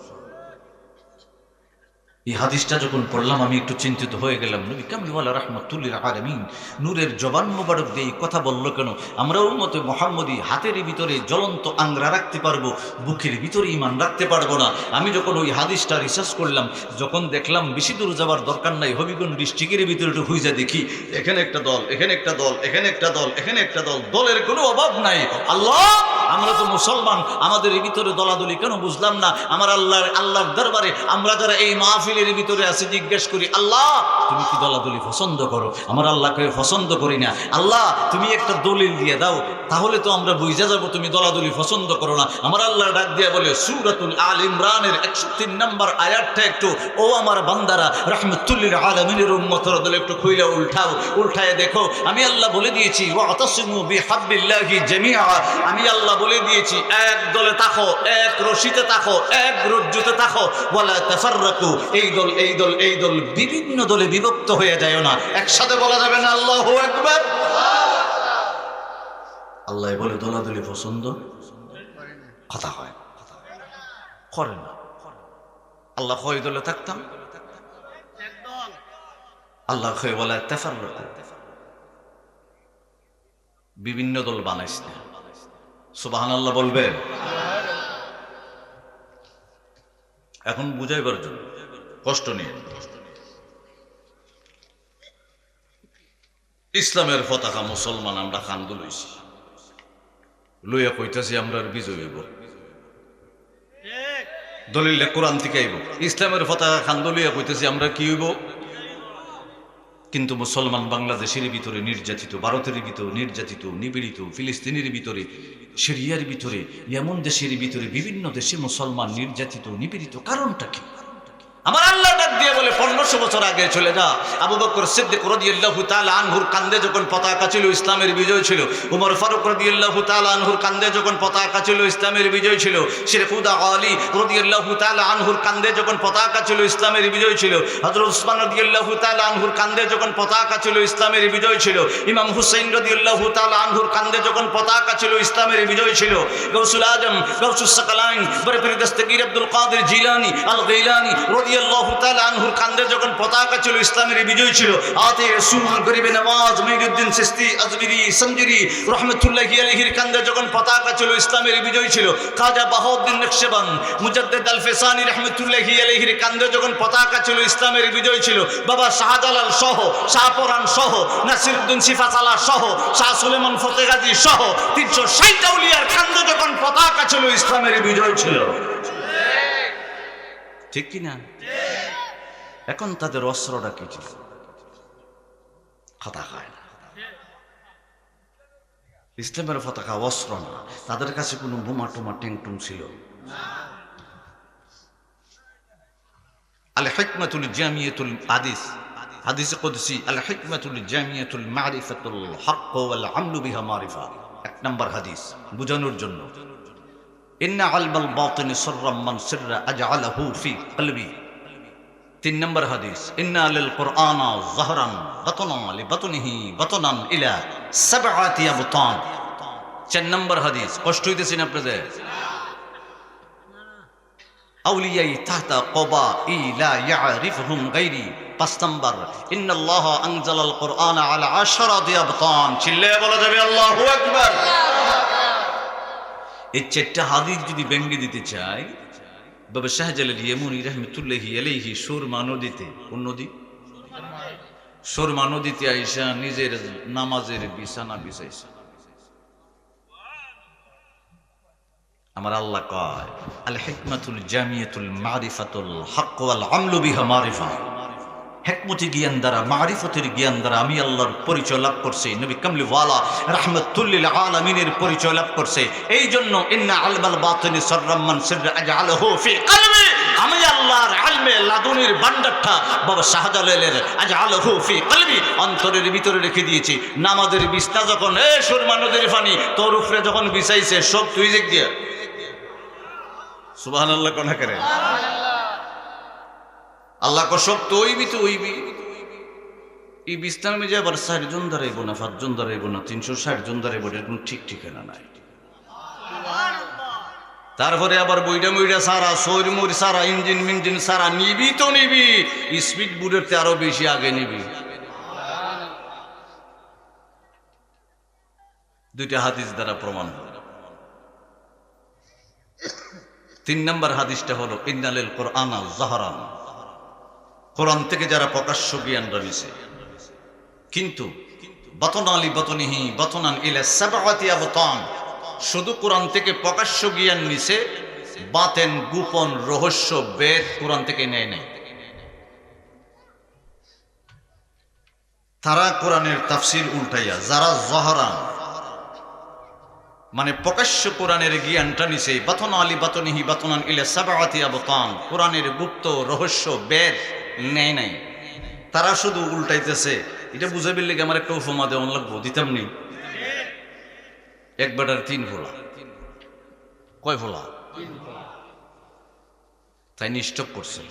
এই হাদিসটা যখন পড়লাম আমি একটু চিন্তিত হয়ে গেলাম। নবী কামলিওয়ালা রাহমাতুল লিল আলামিন নূরের জবান মোবারক দিয়ে এই কথা বললো কেন? আমরা উম্মতে মুহাম্মদী হাতের ভিতরে জ্বলন্ত আংরা রাখতে পারবো, বুকের ভিতরে ঈমান রাখতে পারবো না। আমি যখন ওই হাদিসটা রিসার্চ করলাম, যখন দেখলাম বেশি দূর যাওয়ার দরকার নাই, হবিগঞ্জ ডিস্ট্রিক্টের ভিতরে একটু খুঁজে দেখি, এখানে একটা দল, এখানে একটা দল, এখানে একটা দল, এখানে একটা দল, দলের কোনো অভাব নাই। আল্লাহ, আমরা তো মুসলমান, আমাদের এই ভিতরে দলাদলি কেন বুঝলাম না। আমার আল্লাহর দরবারে আমরা যারা এই মাহফিলের ভিতরে আছে জিজ্ঞেস করি, আল্লাহ তুমি কি দলাদলি পছন্দ করো? আমার আল্লাহকে পছন্দ করি না। আল্লাহ তুমি একটা দলিল দিয়ে দাও, তাহলে তো আমরা বুঝা যাব তুমি দলাদলি পছন্দ করো না। আমার আল্লাহ ডাক দিয়ে বলে সূরাতুল আল ইমরানের 103 নম্বর আয়াতটা একটু, ও আমার বান্দারা রাহমাতুল লিল আলামিনের উম্মতরা দলে একটু খুইলা উল্টাও, উল্টায় দেখো। আমি আল্লাহ বলে দিয়েছি ওয়াতাসিমু বিহাবলিল্লাহি জামিআ, আমি আল্লাহ বলে দিয়েছি এক দলে থাকো, এক রশিতে থাকো, এক রজ্জুতে থাকো, ওয়ালা তাফাররাকু, এই দল এই দল এই দল বিভিন্ন দলে বিভক্ত হয়ে যায় না, একসাথে বলা যাবে না। আল্লাহু আকবার। আল্লাহ বলে দলাদলি পছন্দ কথা হয়, করে না। আল্লাহ কয় দলে থাকতাম? একদল। আল্লাহ খেয়ে বলে তাফাররাকু, বিভিন্ন দল বানাইস না। সুবহানাল্লাহ বলবে। এখন বুঝাইবার জন্য কষ্ট নিয়ে, ইসলামের পতাকা মুসলমান আমরা কান্দু লইছি, লইয়া কইতাছি আমরা বিজয় হইব। দলিল কোরআন থেকে আইব, ইসলামের পতাকা কান্দু লইয়া কইতাছি আমরা কি হইব। কিন্তু মুসলমান বাংলাদেশের ভিতরে নির্যাতিত, ভারতের ভিতরে নির্যাতিত, নিপীড়িত, ফিলিস্তিনের ভিতরে, সিরিয়ার ভিতরে, এমন দেশের ভিতরে বিভিন্ন দেশে মুসলমান নির্যাতিত, নিপীড়িত। কারণটা কি? আমার আল্লাহ ডাক দিয়ে বলে 1500 বছর আগে চলে যা। আবু বকর সিদ্দিক রাদিয়াল্লাহু তাআলা আনহুর কাঁধে যখন পতাকা ছিল ইসলামের বিজয় ছিল। উমর ফারুক রাদিয়াল্লাহু তাআলা আনহুর কাঁধে যখন পতাকা ছিল ইসলামের বিজয় ছিল। শেখ খুদা আলী রাদিয়াল্লাহু তাআলা আনহুর কাঁধে যখন পতাকা ছিল ইসলামের বিজয় ছিল। হযরত উসমান রাদিয়াল্লাহু তাআলা আনহুর কাঁধে যখন পতাকা ছিল ইসলামের বিজয় ছিল। ইমাম হুসাইন রাদিয়াল্লাহু তাআলা আনহুর কাঁধে যখন পতাকা ছিল ইসলামের বিজয় ছিল। গাউসুল আজম, গাউসুস সাকালাইন, বরফির দস্তগীর আব্দুল কাদের জিলানী আল গাইলানী রাদিয়াল্লাহু তাআলা আনহুর কাঁধে যখন পতাকা ছিল ইসলামের বিজয় ছিল। আতে রাসূল গরিবে নওয়াজ মুঈনুদ্দিন চিশতি আজমিরি সঞ্জরি রাহমাতুল্লাহি আলাইহির কাঁধে যখন পতাকা ছিল ইসলামের বিজয় ছিল। খাজা বাহাউদ্দিন নকশবন্দ মুজাদ্দিদ আল ফিসানি রাহমাতুল্লাহি আলাইহির কাঁধে যখন পতাকা ছিল ইসলামের বিজয় ছিল। বাবা শাহজালাল সহ, শাহপরান সহ, নাসিরউদ্দিন সিফাতালা সহ, শাহ সুলেমান ফতেগাজী সহ 360 আউলিয়ার কাঁধে যখন পতাকা ছিল ইসলামের বিজয় ছিল। ঠিক কি না? এখন তাদের অস্ত্রটা কি ছিল? কথা খায় না। ইসলামের পতাকা অস্ত্র না, তাদের কাছে কোনো বোমা টোমা ট্যাংটুম ছিল। আল হিকমাতুল জামিয়াতুল হাদিস, হাদিসে কুদসি, আল হিকমাতুল জামিয়াতুল মারিফাতুল হক ওয়াল আমলু বিহা মারিফা। 1 নম্বর হাদিস বুঝানোর জন্য। ইন্না আলবাল বাতিনি সাররাম মান সিররা আজআলাহু ফি কলবি। 3 নম্বর হাদিস, ইন্না লিল কুরআনা যাহরান বাতনা লিবাতনিহি বাতনান ইলা 7 আবতান। 4 নম্বর হাদিস, কষ্ট হইতেছেন আপনাদের? আউলিয়াই তাহতা কবা ইলা ইয়ারিফুহুম গায়রি। 5 নম্বর, ইন্নাল্লাহ আনজালাল কুরআনা আলা 10 আবতান। চিল্লায়ে বলা যাবে আল্লাহু আকবার। এই 4টা হাদিস যদি ব্যঙ্গে দিতে চাই, বাবা শাহজালাল ইয়ামুনি রাহমাতুল্লাহি আলাইহি সুরমা নদীতে, কোন নদী? সুরমা নদীতে আইসা নিজের নামাজের বিছানা বিছাইছে। আমার আল্লাহ কয়, আল হিকমাতুল জামিয়াতুল মারিফাতুল হক ওয়াল আমলু বিহা মারিফা। হিকমতি জ্ঞান দ্বারা, মারিফতের জ্ঞান দ্বারা আমি আল্লাহর পরিচয় লাভ করছি। নবী কামলিওয়ালা রাহমাতুল্লিল আলামিনের পরিচয় লাভ করছে। এই জন্য ইন্না আলবাল বাতিনি সাররাম মান সিররা আজআলাহু ফি কলবি। আমি আল্লাহর ইলমে লাদুনির ভান্ডারটা বাবা শাহজালালের আজআলাহু ফি কলবি, অন্তরের ভিতরে রেখে দিয়েছি। নামাজের বিছনা যখন সুরমা নদীর পানি তোর উপরে যখন বিছাইছে, সব তুই দেখ দিয়া সুবহানাল্লাহ কোনা করে আল্লাহ কো সব তো হইবি তো হইবি। এই বিছনার মধ্যে আবার 60 জন দাঁড়াইব না, 5 জন দাঁড়াইব না, 360 জন দাঁড়াইব, এর কোনো ঠিক ঠিকানা নাই। তারপরে আবার বইটা মইটা সারা, সৈর মুর সারা, ইঞ্জিন মিঞ্জিন সারা নিবি তো নিবি, স্পিড বুলেট আরো বেশি আগে নিবি। 2টা হাদিস দ্বারা প্রমাণ। 3 নম্বর হাদিসটা হলো ইন্নালিল কুরআনা যাহরান। কোরআন থেকে যারা প্রকাশ্য জ্ঞানটা নিছে, কিন্তু বাতনা লিবাতনিহি বাতনান ইলা 7 আবতান, শুধু কোরআন থেকে প্রকাশ্য জ্ঞান নিছে, বাতেন গোপন রহস্য বেদ কোরআন থেকে নেয় নাই। তারা কোরআনের তাফসীর উল্টাইয়া, যারা যাহরান মানে প্রকাশ্য কোরআনের জ্ঞানটা নিছে, বাতনা লিবাতনিহি বাতনান ইলা 7 আবতান, কোরআনের গুপ্ত রহস্য বেদ নেয় নাই। তারা শুধু উল্টাইতেছে। এটা বুঝাইবার লেগে আমার একটা উপমা দেওয়া লাগবো, দিতাম নি? 1 বেটার 3 ফোলা। কয় ফোলা? তাই নিষ্ঠক করছে।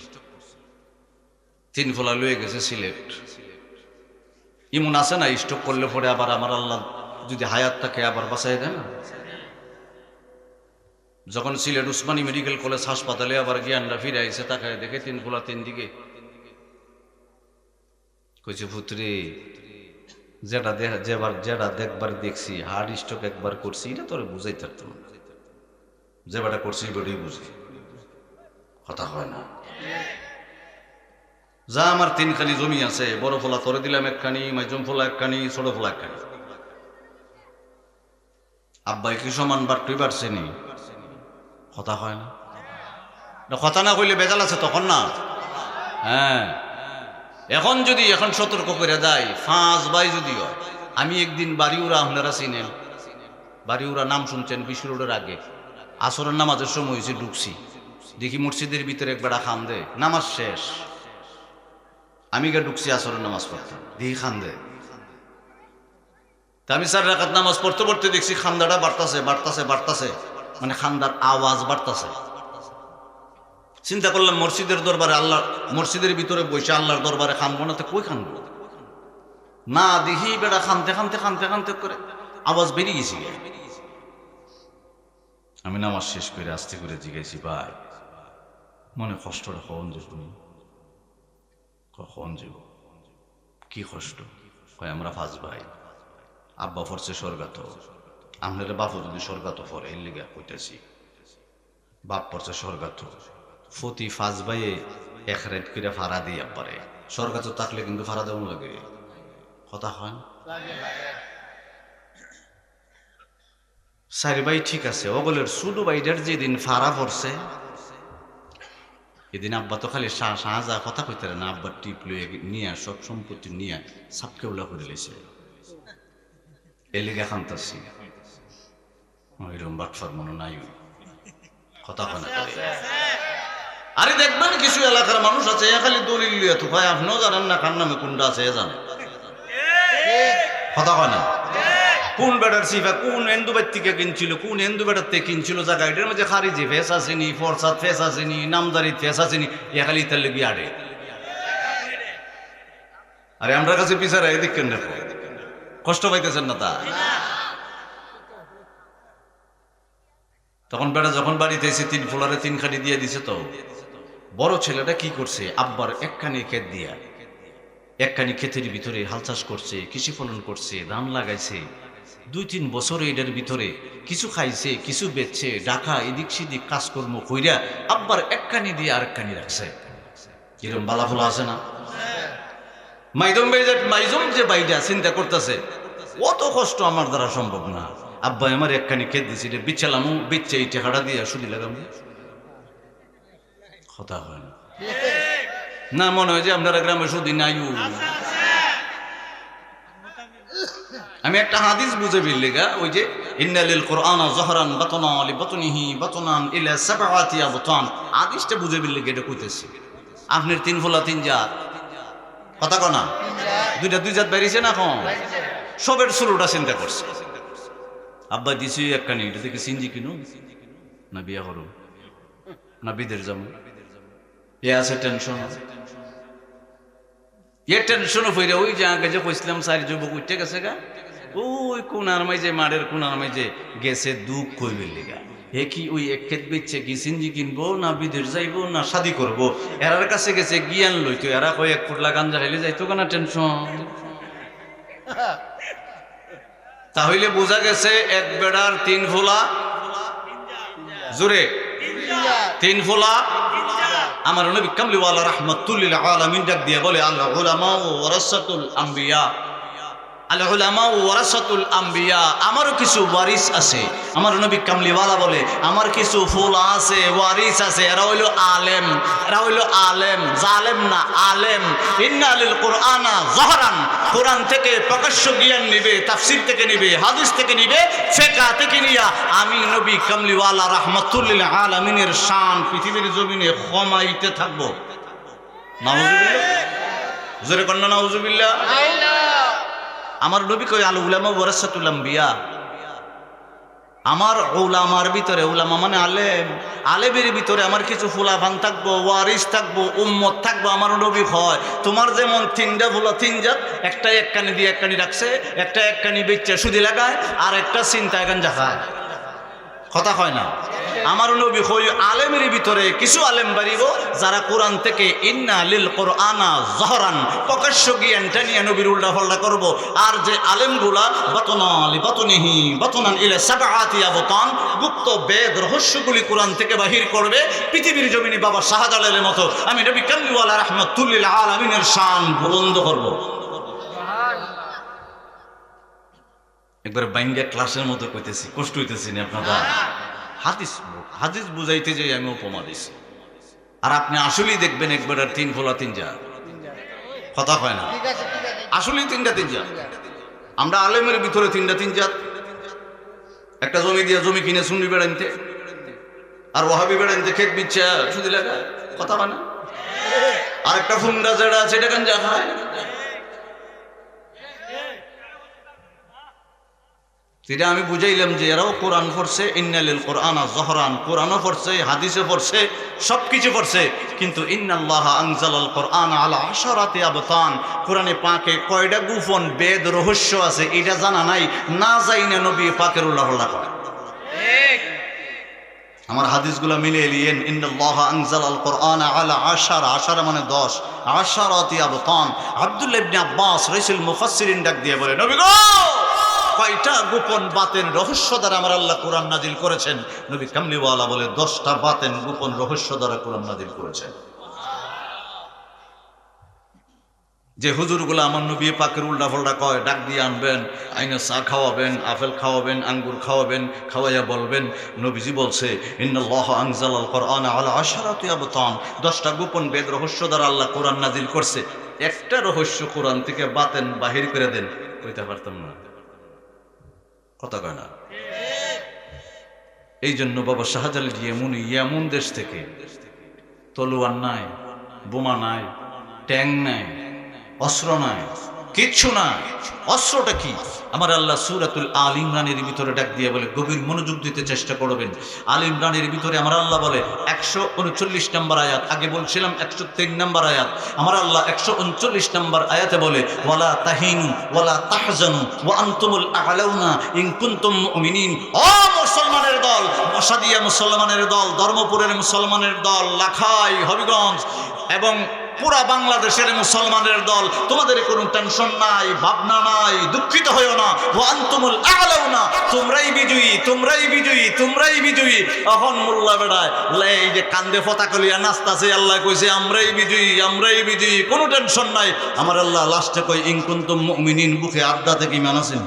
3 ফোলা লয়ে গেছে সিলেট। ইমন আছে না, স্টক করলে পরে আবার আমার আল্লাহ যদি হায়াত থাকে আবার বাঁচাই দেয় না। যখন সিলেট উসমানী মেডিকেল কলেজ হাসপাতালে আবার জ্ঞানটা ফিরে আইছে, তাকায় দেখে 3 ফোলা 3 দিকে। কইছে পুত্রে যেটা দেখবার দেখছি হার্ট স্ট্রোক একবার করছি এটা তোরে বুঝাই পারতাম না, যে বেটা করছি বেটাই বুঝি, কথা হয় না। যা আমার 3 খানি জমি আছে, বড় ফোলা তোরে দিলাম একখানি, মাইজম ফোলা একখানি, ছোট ফোলা একখানি। আব্বাই কি সমান বাড়তেই পারছেনি, কথা হয় না। কথা না কইলে বেজাল আছে তখন না। হ্যাঁ, এখন সতর্ক করে দেয় 5 ভাই যদি হয়। আমি একদিন বাড়িউরা, আপনারা চিনেন বাড়িউরা, নাম শুনছেন, বিশ্ব রোডের আগে আসরের নামাজের সময় হয়েছে, ঢুকছি দেখি মসজিদের ভিতরে একবার খান দে, নামাজ শেষ, আমি গিয়ে ঢুকছি আসরের নামাজ পড়তাম, দেখি খান দে। তা আমি 4 রাকাত নামাজ পড়তে পড়তে দেখছি খান্দাটা বাড়তাছে, মানে খান্দার আওয়াজ বাড়তাছে। চিন্তা করলাম মসজিদের দরবারে, আল্লাহ মসজিদের ভিতরে বসে আল্লাহর দরবারে খানবো না তো কই খানবো না, দেখি বেড়া খানতে করে আওয়াজ বেরিয়ে গেছি। আমি নামাজ শেষ করে আস্তে করে জিজ্ঞাসি, ভাই মনে কষ্টটা কখন যাব, কি কষ্ট? কয় আমরা 5 ভাই, আব্বা পড়ছে স্বর্গাত, আপনার বাপু যদি স্বর্গাত পড়ে এর লিগা কইতেছি, বাপ পড়ছে স্বর্গাত, প্রতি 5 ভাইয়ে 1 রাত করে ভাড়া দিয়ে পারে, স্বর্গাত থাকলে কিন্তু ভাড়া দেওয়া লাগে, কথা হয়। 4 ভাই ঠিক আছে, ওগুলোর ছোট ভাইটার যেদিন ফাড়া পড়ছে এদিন আব্বা তো খালি শাহজা কথা কইতে না, আব্বার টিপ লইয়ে নিয়ে সব সম্পত্তি নিয়ে সাপকে উলা করে লেছে, এলিগা খান্তাছি ওইরকম বাটফার মনে নাই, কথা হয় না। আরে দেখবেন কিছু এলাকার মানুষ আছে খালি দলিল লিয়ে তো ভাই, আপনিও জানেন না কার নামে কোনটা আছে, জানেন, কথা হয় না। কোন বেটার সিফা কোন এন্দুবের থেকে কিনছিল, কোন এন্দুবেটার থেকে কিনছিল জায়গা, এটার মধ্যে খারিজি ফেস আসেনি, ফরসাদ ফেস আসেনি, নামদারি ফেস আসেনি, এ খালি তার লেগে আড়ে। আরে আমরা কাছে পিছারা এদিক কেন দেখো, কষ্ট পাইতেছেন না তা? তখন বেটা যখন বাড়িতে এসে 3 ফোলারে 3 খানি দিয়ে দিছে, তো বড় ছেলেটা কি করছে, আব্বার একখানি ক্ষেত দিয়া, একখানি ক্ষেতের ভিতরে হাল চাষ করছে, কৃষি ফলন করছে, ধান লাগাইছে, 2-3 বছরে এটার ভিতরে কিছু খাইছে, কিছু বেচছে, ঢাকা এদিক সেদিক কাজকর্ম কইরা আব্বার একখানি দিয়ে আরেকখানি রাখছে। কিরম বালাফোলা আছে না? মাইজম যে বাইটা চিন্তা করতেছে, অত কষ্ট আমার দ্বারা সম্ভব না, আব্বা আমার একখানি ক্ষেত দিছি, এটা বিচ্ছালাম, বিচ্ছে এই টাকাটা দিয়ে সুদি লাগাম, কথা হয় না। না মনে হয় যে আপনারা গ্রামে সুদি নাই। আমি একটা হাদিস বুঝে বিল্লিগা, ওই যে ইন্নালিল কুরআনা যহরান বাতনা লিবাতনিহি বাতনান ইলা 7 আবতান, হাদিসটা বুঝে বিল্লিগা এটা কইতেছি। আপনার 3 ফোলা 3 জাত, কথা কনা 2 জাত বাইরেছে না, এখন সবের শুরুটা চিন্তা করছে, আব্বা দিছি একখানি, এটা থেকে সিনজি কিনো না বিয়া করো না বিদেশ যাবো, এ আছে টেনশন, এ টেনশনও ফিরে ওই যে আগে যে কইছিলাম 4 যুবক উঠতে গেছে গা, ওই কোনার মাঝে মাঠের কোনার মাঝে গেছে দুঃখ কইবে লিগা, হে কি ওই এক ক্ষেত বেচছে কি সিনজি কিনবো না বিদেশ যাইবো না শাদি করবো, এরার কাছে গেছে জ্ঞান লইতো, এরা কই 1 ফুটলা গাঞ্জা খাইলে যাইতো কেনা টেনশন। তাহলে বোঝা গেছে এক বেড়ার 3 ফোলা, জোরে 3 ফোলা। আমার নবী কামলিওয়ালা রাহমাতুল লিল আলামিন ডাক দিয়ে বলে, আল উলামা ওয়ারাসাতুল আম্বিয়া, আল উলামা ওয়ারাসাতুল আম্বিয়া, আমারও কিছু ওয়ারিস আছে। আমার নবী কামলিওয়ালা বলে আমার কিছু ফোলা আছে, ওয়ারিস আছে, এরা হইল আলেম, এরা হইল আলেম, জালেম না আলেম। ইন্না লিল কুরআনা যহরান, কোরআন থেকে প্রকাশ্য জ্ঞান নিবে, তাফসীর থেকে নিবে, হাদিস থেকে নিবে, ফিকহ থেকে নিয়া আমি নবী কামলিওয়ালা রাহমাতুল লিল আলামিনের শান পৃথিবীর জমিনে কমাইতে থাকবো। নাউজুবিল্লাহ, জোরে কন্না নাউজুবিল্লাহ। আমার নবী কই আল উলামা ওয়ারাসাতুল আম্বিয়া, আমার উলামার ভিতরে, উলামা মানে আলেম, আলেমের ভিতরে আমার কিছু ফুলাফান থাকবো, ওয়ারিস থাকবো, উম্মত থাকবো। আমার নবী হয় তোমার যেমন 3টা ফুলা 3 জাত, একটা একখানি দিয়ে একখানি রাখছে, একটা একখানি বেচে সুদি লাগায়, আর একটা চিন্তায় গাঞ্জা খায়, কথা হয় না। আমার নবী হই আলেমের ভিতরে কিছু আলেম বাড়িব যারা কোরআন থেকে ইন্না লিল কোরআনা জহরান প্রকাশ্য জ্ঞানটা নিয়ে নবীর উল্টা পাল্টা করবো। আর যে আলেমগুলা বাতনালি বাতনিহি বাতনান ইলা সাবআতি আবতান গুপ্ত বেদ রহস্যগুলি কোরআন থেকে বাহির করবে, পৃথিবীর জমিনে বাবা শাহজালালের মতো আমি নবী কামলিওয়ালা রাহমাতুল লিল আলামিনের শান বুলন্দ করব। একবার বাইঙ্গা ক্লাসের মতো কইতেছি, কষ্ট হইতেছি না আপনারা? হাদিস বুঝাইতে যাই আমি উপমা দিছি। আর আপনি আসলেই দেখবেন একবার আর তিন ফোলা তিন যা, কথা হয় না, আসলেই তিনটা তিন জাত। আমরা আলেমের ভিতরে তিনটা তিন জাত। একটা জমি দিয়া জমি কিনে শুনি বেড়াইতে, আর ওহাবি বেড়াইতে খেত বিচ্ছা শুধু লাগা, কথা হয় না। আর একটা ফুন্ডা যেটা আছে এটা কেন যা খায়। সেটা আমি বুঝাইলাম যে এরাও কোরআন পড়ছে, ইন্নালিল কোরআনা জহরান, কোরআনও পড়ছে, হাদিসে পড়ছে, সবকিছু পড়ছে, কিন্তু ইন্নাল্লাহ আনজালাল কোরআন আলা আশারাতি আবতান, কোরআনে পাকে কয়টা গোপন বেদ রহস্য আছে এটা জানা নাই, না যাইনা নবী পাকের উল্লাহ করে। আমার হাদিসগুলো মিলে এলিয়েন ইন্নাল্লাহ আনজালাল কোরআন আলা আশারা, আশারা মানে 10, আশারাতি আবতান। আব্দুল্লাহ ইবনে আব্বাস রাইসুল মুফাসসিরিন ডাক দিয়ে বলে, নবী গো কয়টা গোপন বাতেন রহস্য দ্বারা আমার আল্লাহ কোরআন নাজিল করেছেন? নবী কামলিওয়ালা বলে 10টা বাতেন গোপন রহস্য দ্বারা কোরআন নাজিল করেছেন। যে হুজুরগুলো আমার নবী পাকের উল্টা পাল্টা কয়, ডাক দিয়ে আনবেন, আইনে চা খাওয়াবেন, আপেল খাওয়াবেন, আঙ্গুর খাওয়াবেন, খাওয়াইয়া বলবেন নবীজি বলছে ইন্নাল্লাহ আনজালাল কোরআন আলা আশারাতি আবতান, 10টা গোপন বেদ রহস্য দ্বারা আল্লাহ কোরআন নাজিল করছে। একটা রহস্য কোরআন থেকে বাতেন বাহির করে দেন, কইতে পারতাম না, কথা কয় না। এই জন্য বাবা শাহজালাল ইয়ামুন দেশ থেকে তলোয়ার নাই, বোমা নাই, ট্যাং নাই, অস্ত্র নাই, কিচ্ছু নাই। অস্ত্রটা কি? আমার আল্লাহ সূরাতুল আল ইমরানের ভিতরে ডাক দিয়ে বলে, গভীর মনোযোগ দিতে চেষ্টা করবেন। আল ইমরানের ভিতরে আমার আল্লাহ বলে 139 নম্বর আয়াত, আগে বলছিলাম 103 নম্বর আয়াত, আমার আল্লাহ 139 নম্বর আয়াতে বলে ওয়ালা তাহিনু ওয়ালা তাহজানু ওয়া আনতুমুল আ'লাউনা ইন কুনতুম মুমিনিন। ও মুসলমানের দল, মশাদিয়া মুসলমানের দল, ধর্মপুরের মুসলমানের দল, লাখাই, হবিগঞ্জ এবং পুরা বাংলাদেশের মুসলমানের দল, তোমাদের কোনো টেনশন নাই, ভাবনা নাই, দুঃখিত হইও না। ওয়া আনতুমুল আ'লাউনা, তোমরাই বিজয়ী, তোমরাই বিজয়ী, তোমরাই বিজয়ী। এখন মোল্লা বেড়ায় এই যে কান্দে পতাকা লইয়া নাচতাছে, আল্লাহ কইছে আমরাই বিজয়ী, আমরাই বিজয়ী, কোনো টেনশন নাই। আমার আল্লাহ লাস্টে কই ইন কুনতুম মুমিনিন, বুকে আড্ডা থেকে ঈমান আছেন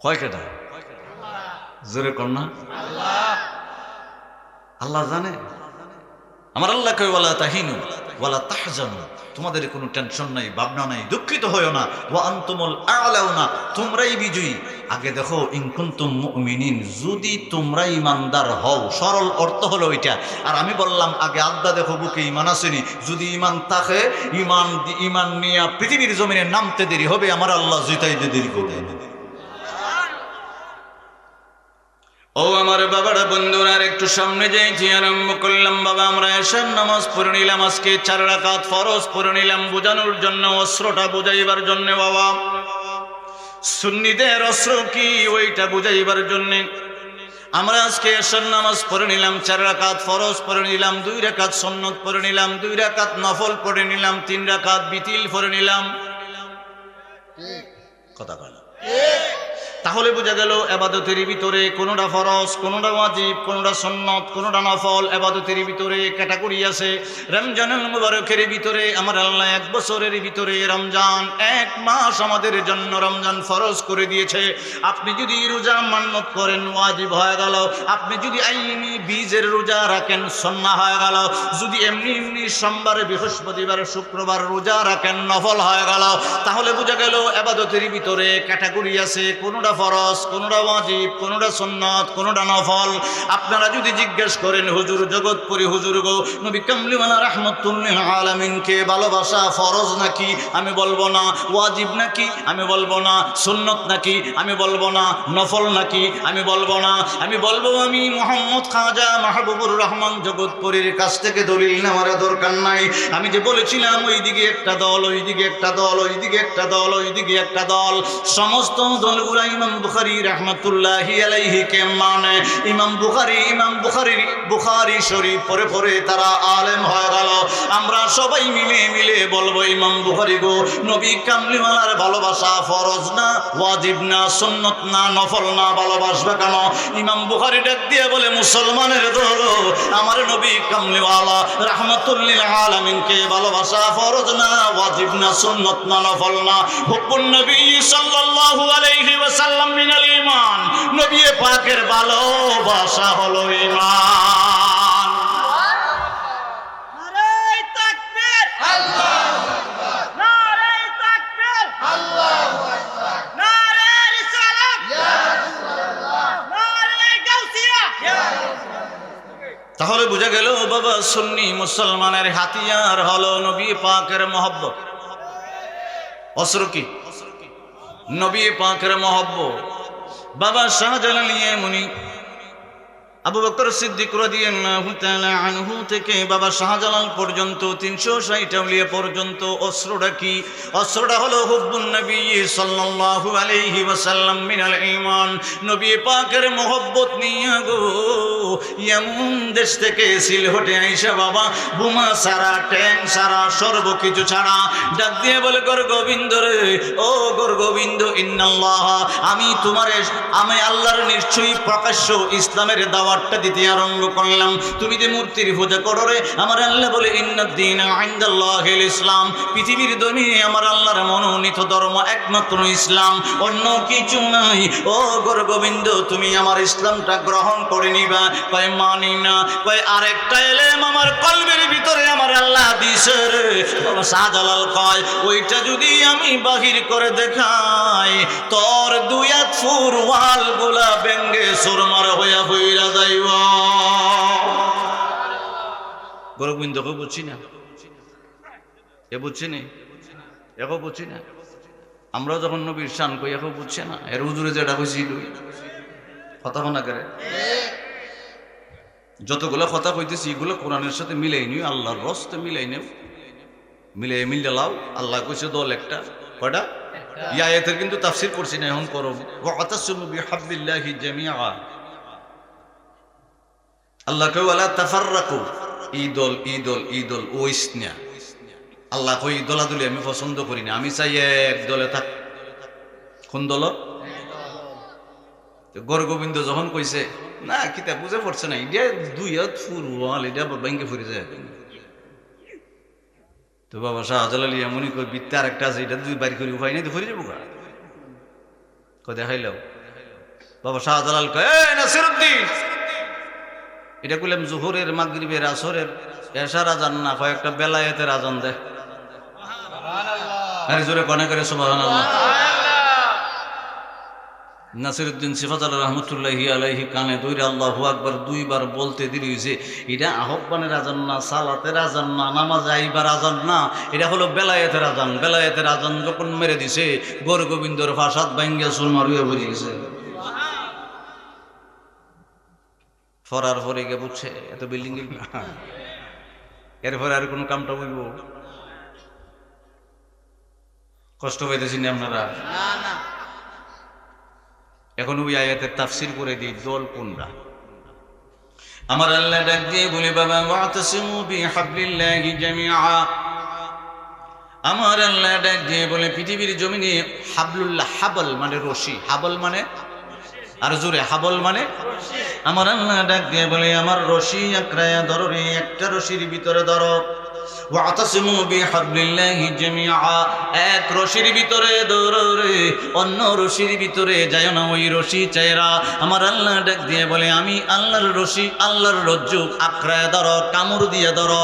কয় কেটা? জোরে কর না। আল্লাহ জানে। আমার আল্লাহ কয় ওয়ালা তাহিনু ওয়ালা তাহজানু, তোমাদের কোনো টেনশন নাই, ভাবনা নাই, দুঃখিত হইও না। ওয়া আনতুমুল আ'লাউনা, তোমরাই বিজয়ী। আগে দেখো ইন কুনতুম মুমিনিন, যদি তোমরা ইমানদার হও, সরল অর্থ হলো ওইটা। আর আমি বললাম আগে আড্ডা দেখো বুকে ইমান আসেনি। যদি ইমান থাকে, ইমান নিয়ে পৃথিবীর জমিনে নামতে দেরি হবে, আমার আল্লাহ জিতাইতে দেরি করবে। ও আমার বাবারা, বন্ধুরা, একটু সামনে যাইছি, আরম্ভ করলাম। বাবা আমরা এশার নামাজ পড়ে নিলাম, আজকে 4 রাকাত ফরজ পড়ে নিলাম, বোঝানোর জন্য, অস্ত্রটা বুঝাইবার জন্য। বাবা সুন্নিদের অস্ত্র কি ওইটা বুঝাইবার জন্য আমরা আজকে এশার নামাজ পড়ে নিলাম, 4 রাকাত ফরজ পড়ে নিলাম, 2 রাকাত সুন্নত পড়ে নিলাম, 2 রাকাত নফল পড়ে নিলাম, 3 রাকাত বিতিল পড়ে নিলাম। কথা বল। তাহলে বোঝা গেল ইবাদতের ভিতরে কোনটা ফরজ, কোনটা ওয়াজিব, কোনটা সুন্নাত, কোনটা নফল। ইবাদতের ভিতরে ক্যাটাগরি আছে। রমজানুল মুবারকের ভিতরে আমার আল্লাহ 1 বছরের ভিতরে রমজান, 1 মাস আমাদের জন্য রমজান ফরজ করে দিয়েছে। আপনি যদি রোজা মান্নত করেন ওয়াজিব হয়ে গেল, আপনি যদি আইনি বীজের রোজা রাখেন সুন্নাহ হয়ে গেল, যদি এমনি এমনি সোমবার, বৃহস্পতিবার, শুক্রবার রোজা রাখেন নফল হয়ে গেল। তাহলে বোঝা গেল ইবাদতের ভিতরে ক্যাটাগরি আছে, কোনটা ফরজ, কোনটা ওয়াজিব, কোনটা সুন্নাত, কোনটা নফল। আপনারা যদি জিজ্ঞেস করেন হুজুর জগৎপুরি হুজুর গো, নবী কামলিওয়ালা রাহমাতুল্লিল আলামিনকে ভালোবাসা ফরজ নাকি? আমি বলবো না। ওয়াজিব নাকি? আমি বলবো না। সুন্নাত নাকি? আমি বলবো না। নফল নাকি? আমি বলবো না। আমি বলবো আমি মোহাম্মদ খাজা মাহবুবুর রহমান জগৎপুরীর কাছ থেকে দলিল নেওয়ার দরকার নাই। আমি যে বলেছিলাম ওইদিকে একটা দল, ওইদিকে একটা দল, ওইদিকে একটা দল, ওইদিকে একটা দল, সমস্ত দলগুলাই ইমাম বুখারী রাহমাতুল্লাহি আলাইহি কে মানে ইমাম বুখারী শরীফ পড়ে পড়ে তারা আলেম হয়ে গেল। আমরা সবাই মিলে বলবো ইমাম বুখারী গো, নবী কামলিওয়ালার ভালোবাসা ফরজ না, ওয়াজিব না, সুন্নত না, নফল না, ভালোবাসবে কেন? ইমাম বুখারী ডাক দিয়ে বলে মুসলমানের দল, আমার নবী কামলিওয়ালা রাহমাতুল লিল আলামিনকে ভালোবাসা ফরজ না, ওয়াজিব না, সুন্নত না, নফল না। হুব্বুন নবী সাল্লাল্লাহু আলাইহি ওয়াসাল্লাম মিনাল ঈমান, নবী পাকের ভালোবাসা হলো ঈমান। নারে তাকবীর, আল্লাহু আকবার। নারে তাকবীর, আল্লাহু আকবার। নারে রিসালাত, ইয়া রাসূলুল্লাহ। নারে গাউসিয়া, ইয়া রাসূলুল্লাহ। তাহলে বোঝা গেল বাবা, সুন্নি মুসলমানের হাতিয়ার হলো নবী পাকের মহব্বত। অস্ত্র কি? নবী পাকের মহব্বত। বাবা শাহজালাল ইয়ামানি আবু বকর সিদ্দিক রাদিয়াল্লাহু তাআলা আনহু থেকে বাবা শাহজালাল পর্যন্ত 360 আউলিয়া পর্যন্ত অস্ত্রটা কি? অস্ত্রটা হলো হুব্বুন নবী সাল্লাল্লাহু আলাইহি ওয়াসাল্লাম মিনাল ঈমান। নবী পাকের মহব্বত নিয়ে গো এমন দেশ থেকে সিলহটে আইসা বাবা বোমা সারা, ট্যাঙ্ক সারা, সর্বকিছু ছাড়া ডাক দিয়ে বলে গর গোবিন্দ রে, ও গর গোবিন্দ, ইন্নাল্লাহ, আমি আল্লাহর নিশ্চয়ই প্রকাশ্য ইসলামের দাওয়াতটা দিতে আরম্ভ করলাম। তুমি যে মূর্তির পূজা করো রে, আমার আল্লাহ বলে ইন্নাদ-দীনা ইনদাল্লাহিল ইসলাম, পৃথিবীর জমিনে আমার আল্লাহর মনোনীত ধর্ম একমাত্র ইসলাম, অন্য কিছু নাই। ও গর গোবিন্দ, তুমি আমার ইসলামটা গ্রহণ করে নিবা। কয় মানি না। কয় আরেকটা এলেম আমার কলবের ভিতরে আমার আল্লাহ দিছে রে। বাবা শাহজালাল কয় ওইটা যদি আমি বাহির করে দেখাই, তোর দুই হাত ফুর ওয়াল গোলা ব্যঙ্গে সুরমার হইয়া হইরা যাইব। গোরবিন্দকে বুঝছি না, এ বুঝছি নি, একে বুঝছি না। আমরা যখন নবীর শান কই একে বুঝছে না। এর হুজুরে যেটা কইছিল কথা না করে, যতগুলো কথা কইতেছি এগুলো কোরআনের সাথে মিলাই নিও, আল্লাহর রস্তে মিলাই নিও, মিলে লাও। আল্লাহ কইছে দল একটা, কয়টা? এই আয়াতের কিন্তু তাফসীর করছি না, এখন করব। ওয়াতাসিমু বিহাবলিল্লাহি জামিআ, আল্লাহ কই ওয়ালা তাফাররাকু, ঈদল ওইস না। আল্লাহ কই দলাদলি আমি পছন্দ করি না, আমি চাই এক দলে থাক। কোন দল? গর গোবিন্দ যখন কইছে না কিতা বুঝে পড়ছে না, এটা দুই হাত ফুর ওয়াল, এটা ব্যাংকে ফুরে যায়। তো বাবা শাহজালাল এমনই কই বিত্তে আর একটা আছে, এটা দুই বাড়ি করে উপায় নেই, তো ফুরে যাবো কয় দেখাইলাও। বাবা শাহজালাল কয় এ নাসিরউদ্দিন, এটা কইলাম জোহরের, মাগরিবের, আসরের, এশার আজান না, কয়েকটা বেলায়েতের আজান দেয়। সুবহানাল্লাহ, আরে জোরে কোনে করে সুবহানাল্লাহ। নাসিরউদ্দিন সিফাতুল্লাহ রহমতুল্লাহি আলাইহি কানে দইরা আল্লাহু আকবার দুইবার বলতে দিল যে এটা আহ্বানের আজান না, সালাতের আজান না, নামাজ আইবার আজান না, এটা হলো বেলায়েতের আজান। বেলায়েতের আজান যখন মেরে দিছে গর গোবিন্দর ফাসাদ ভাঙ্গিয়া সুরমার হয়ে পড়ে গেছে। ফরার পরে গিয়ে বুঝছে এত বিল্ডিং এরপরে আর কোনো কামটা বইব কষ্ট পাইতেছি না আপনারা? না না, এখন ওই আয়াতের তাফসীর করে দিই দল কোনটা। আমার আল্লাহ ডাক দিয়ে বলে বাবা ওয়াতাসিমু বিহাবলিল্লাহি জামিআ, আমার আল্লাহ ডাক দিয়ে বলে পৃথিবীর জমিনে হাবলুল্লাহ, হাবল মানে রশি, হাবল মানে আর জোরে হাবল মানে আমার আল্লাহ ডাক দিয়ে বলে আমার রশি আঁকড়ায়া ধরো রে, একটা রশির ভিতরে ধরো। ওয়াতাসিমু বিহাবলিল্লাহি জামিআ, এক রশির ভিতরে ধরো রে, অন্য রশির ভিতরে যায় না। ওই রশি চাইরা আমার আল্লাহ ডাক দিয়ে বলে আমি আল্লাহর রশি, আল্লাহর রজ্জু আঁকড়ায়া ধরো, কামড় দিয়ে ধরো।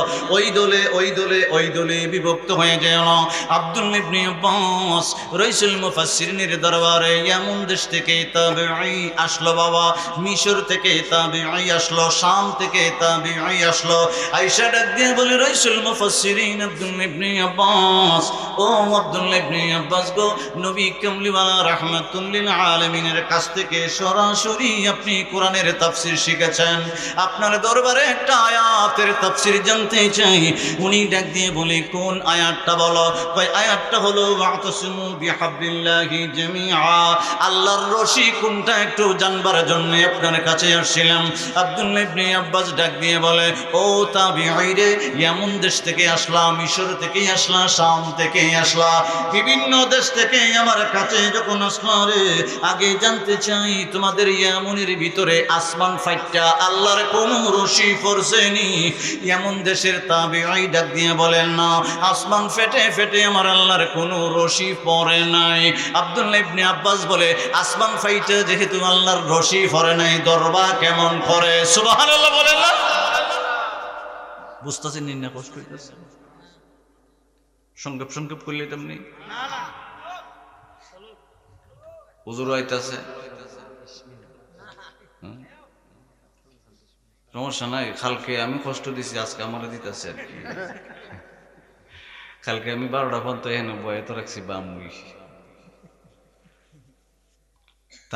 ওই দলে বিভক্ত হয়ে যায় না। আব্দুল ইবনে আব্বাস রাইসুল মুফাসসিরিনের দরবারে এমন দেশ থেকে তাবেঈ আসলো বাবা, মিশর থেকে তাবেঈ আসলো, শাম থেকে তাবেঈ আসলো। আয়েশা ডাক দিয়ে বলে রাইসুল মুফাসসিরিন আব্দুল্লাহ ইবনে আব্বাস, ও আব্দুল্লাহ ইবনে আব্বাস গো, নবী কামলিওয়ালা রাহমাতুল লিল আলামিনের কাছ থেকে সরাসরি আপনি কোরআনের তাফসীর শিখেছেন। আপনার দরবারে একটা আয়াতের তাফসীর জানতে চাই। উনি ডাক দিয়ে বলে, কোন আয়াতটা বলো? কয় আয়াতটা হলো ওয়াতাসিমু বিহাবলিল্লাহি জামিআ। আল্লাহর রশি কোনটা একটু জানবার জন্য আপনার কাছে আসছিলাম। আব্দুল্লাহ ইবনে আব্বাস ডাক দিয়ে বলে, ও তাবিঈরে, এমন দেশ থেকে আসলাম, মিশর থেকে আসলা, শাম থেকে আসলা, বিভিন্ন দেশ থেকে আমার কাছে যখন আসলা রে, আগে জানতে চাই তোমাদের এমনের ভিতরে আসমান ফাইটটা আল্লাহর কোন রশি পড়ছেনি? এমন দেশের তাবিঈ ডাক দিয়ে বলেন, না, আসমান ফেটে ফেটে আমার আল্লাহর কোন রশি পড়ে নাই। আব্দুল্লাহ ইবনে আব্বাস বলে, আসমান ফাইটে যেহেতু আল্লাহর রশি পড়ে নাই, দরবা কেমন করে? সুবহানাল্লাহ বলেন না? বুঝতেছেন না? কষ্ট হইতেছে? সংক্ষেপ সংক্ষেপ করলে তেমনি হুজুর আইতাছে, সমস্যা নাই। কালকে আমি কষ্ট দিছি, আজকে আমার দিতেছে আর কি। কালকে আমি 12টা পর্যন্ত এখানে বয়ে তো রাখছি বামুই,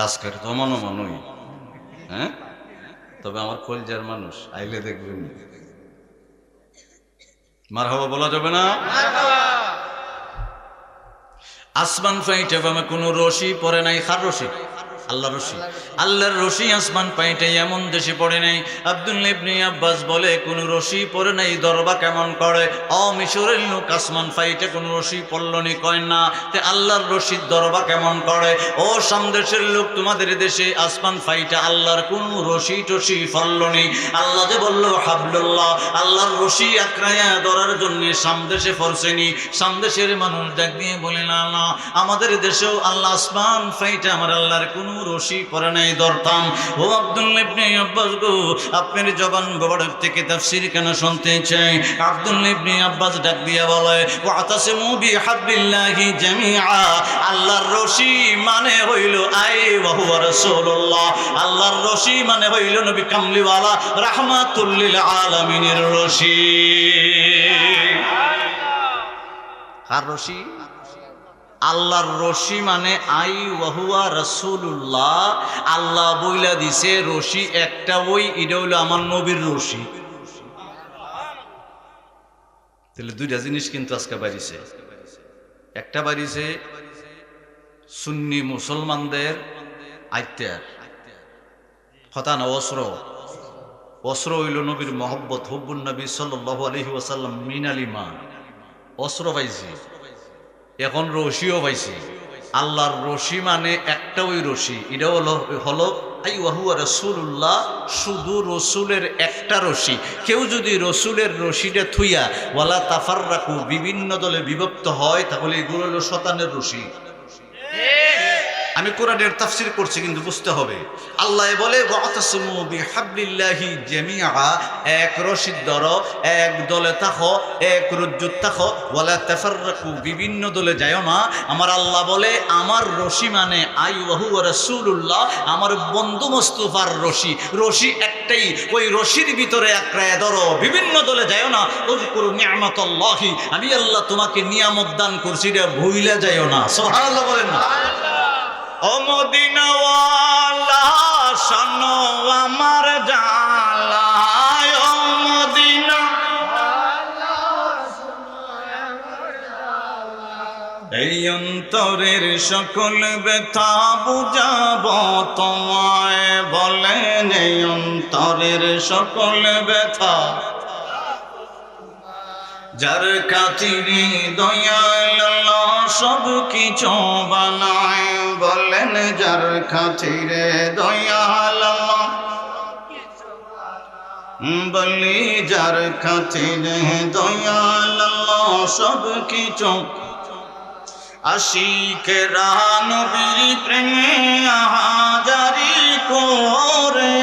আজকের তো মনই। হ্যাঁ, তবে আমার কলজার মানুষ আইলে দেখবেন, মারহাবা বলা যাবে না? আসমান ফাইটে বামে কোনো রশি পড়ে নাই। কার রশি? আল্লাহর রশি। আল্লাহর রশি আসমান পাইটে এমন দেশে পড়ে নাই। আব্দুল্লাহ ইবনে আব্বাস বলে, কোন রশি পড়ে নাই, দরবা কেমন করে? মিশরের লোক আসমান পাইটে কোন রশি পড়ল নি, কয় না, তে আল্লাহর রশির দরবা কেমন করে? ও শাম দেশের লোক, তোমাদের দেশে আসমান পাইটে আল্লাহর কোন রশি টশি পড়ল নি। আল্লাহ যে বলল হাবলুল্লাহ, আল্লাহর রশি আঁকড়াইয়া ধরার জন্য শাম দেশে পড়ছেনি। শাম দেশের মানুষ ডাক দিয়ে বলে, না না, আমাদের দেশেও আল্লাহ আসমান পাইটে আমার আল্লাহর কোন রশি পরে নাই, ধরতাম। ও আব্দুল্লাহ ইবনে আব্বাস গো, আপনার জবান মোবারক থেকে তাফসীর কেন শুনতে চাই? আব্দুল্লাহ ইবনে আব্বাস ডাক দিয়া বলে, ওয়াতাসিমু বিহাবলিল্লাহি জামিআ। আল্লাহর রশি মানে হইল আই ওয়া হুয়া রাসূলুল্লাহ। আল্লাহর রশি মানে হইল নবী কামলিওয়ালা রাহমাতুল লিল আলামিনের রশি। কার রশি? আল্লাহর রশি মানে আই ওয়া হুয়া রাসূলুল্লাহ। আল্লাহ বইলা দিছে রশি একটা, ওই এটা হইল আমার নবীর রশি। তাহলে দুইটা জিনিস কিন্তু আজকে বাড়িছে। একটা বাড়িছে সুন্নি মুসলমানদের আইত্যার কথা না, অস্ত্র হইল নবীর মহব্বত, হুব্বুন নবী সাল্লাল্লাহু আলাইহি ওয়াসাল্লাম মিনাল ঈমান। অস্ত্র পাইছি, এখন রশিও পাইছি। আল্লাহর রশি মানে একটা, ওই রশি এটা হলো আই ওয়া হুয়া রাসূলুল্লাহ। শুধু রসুলের একটা রশি। কেউ যদি রসুলের রশিটা থুইয়া ওয়ালা তাফাররাকু বিভিন্ন দলে বিভক্ত হয়, তাহলে এগুলো হলো শয়তানের রশি। আমি কোরআনের তাফসীর করছি, কিন্তু বুঝতে হবে। আল্লাহ বলে, ওয়াতাসিমু বিহাবলিল্লাহি জামিআ, এক রশিদ ধরো, এক দলে থাকো, এক রজ্জুত থাকো, ওয়ালা তাফাররাকু বিভিন্ন দলে যাও না। আমার আল্লাহ বলে, আমার রশি মানে আই ওয়া হুয়া রাসূলুল্লাহ, আমার বন্ধু মুস্তাফার রশি। রশি একটাই, ওই রশির ভিতরে আঁকড়ায় ধরো, বিভিন্ন দলে যাও না। উযকুরু নি'মাতাল্লাহি, আমি আল্লাহ তোমাকে নিয়ামত দান করছি, এটা ভুইলা যাও না। সুবহানাল্লাহ বলেন না? ও মদিনাওয়ালা শোনো আমার জালা, ও মদিনা এই অন্তরের সকল ব্যথা বুঝাবো তোমায়, বলেন এই অন্তরের সকল ব্যথা যার খাতিরে দয়াল আল্লাহ সব কিছু বানায়, বলেন যার খাতিরে দয়াল আল্লাহ, বলি যার খাতিরে দয়াল আল্লাহ সব কিছু। আশিকেরা নবীর প্রেমে আহাজারি করে,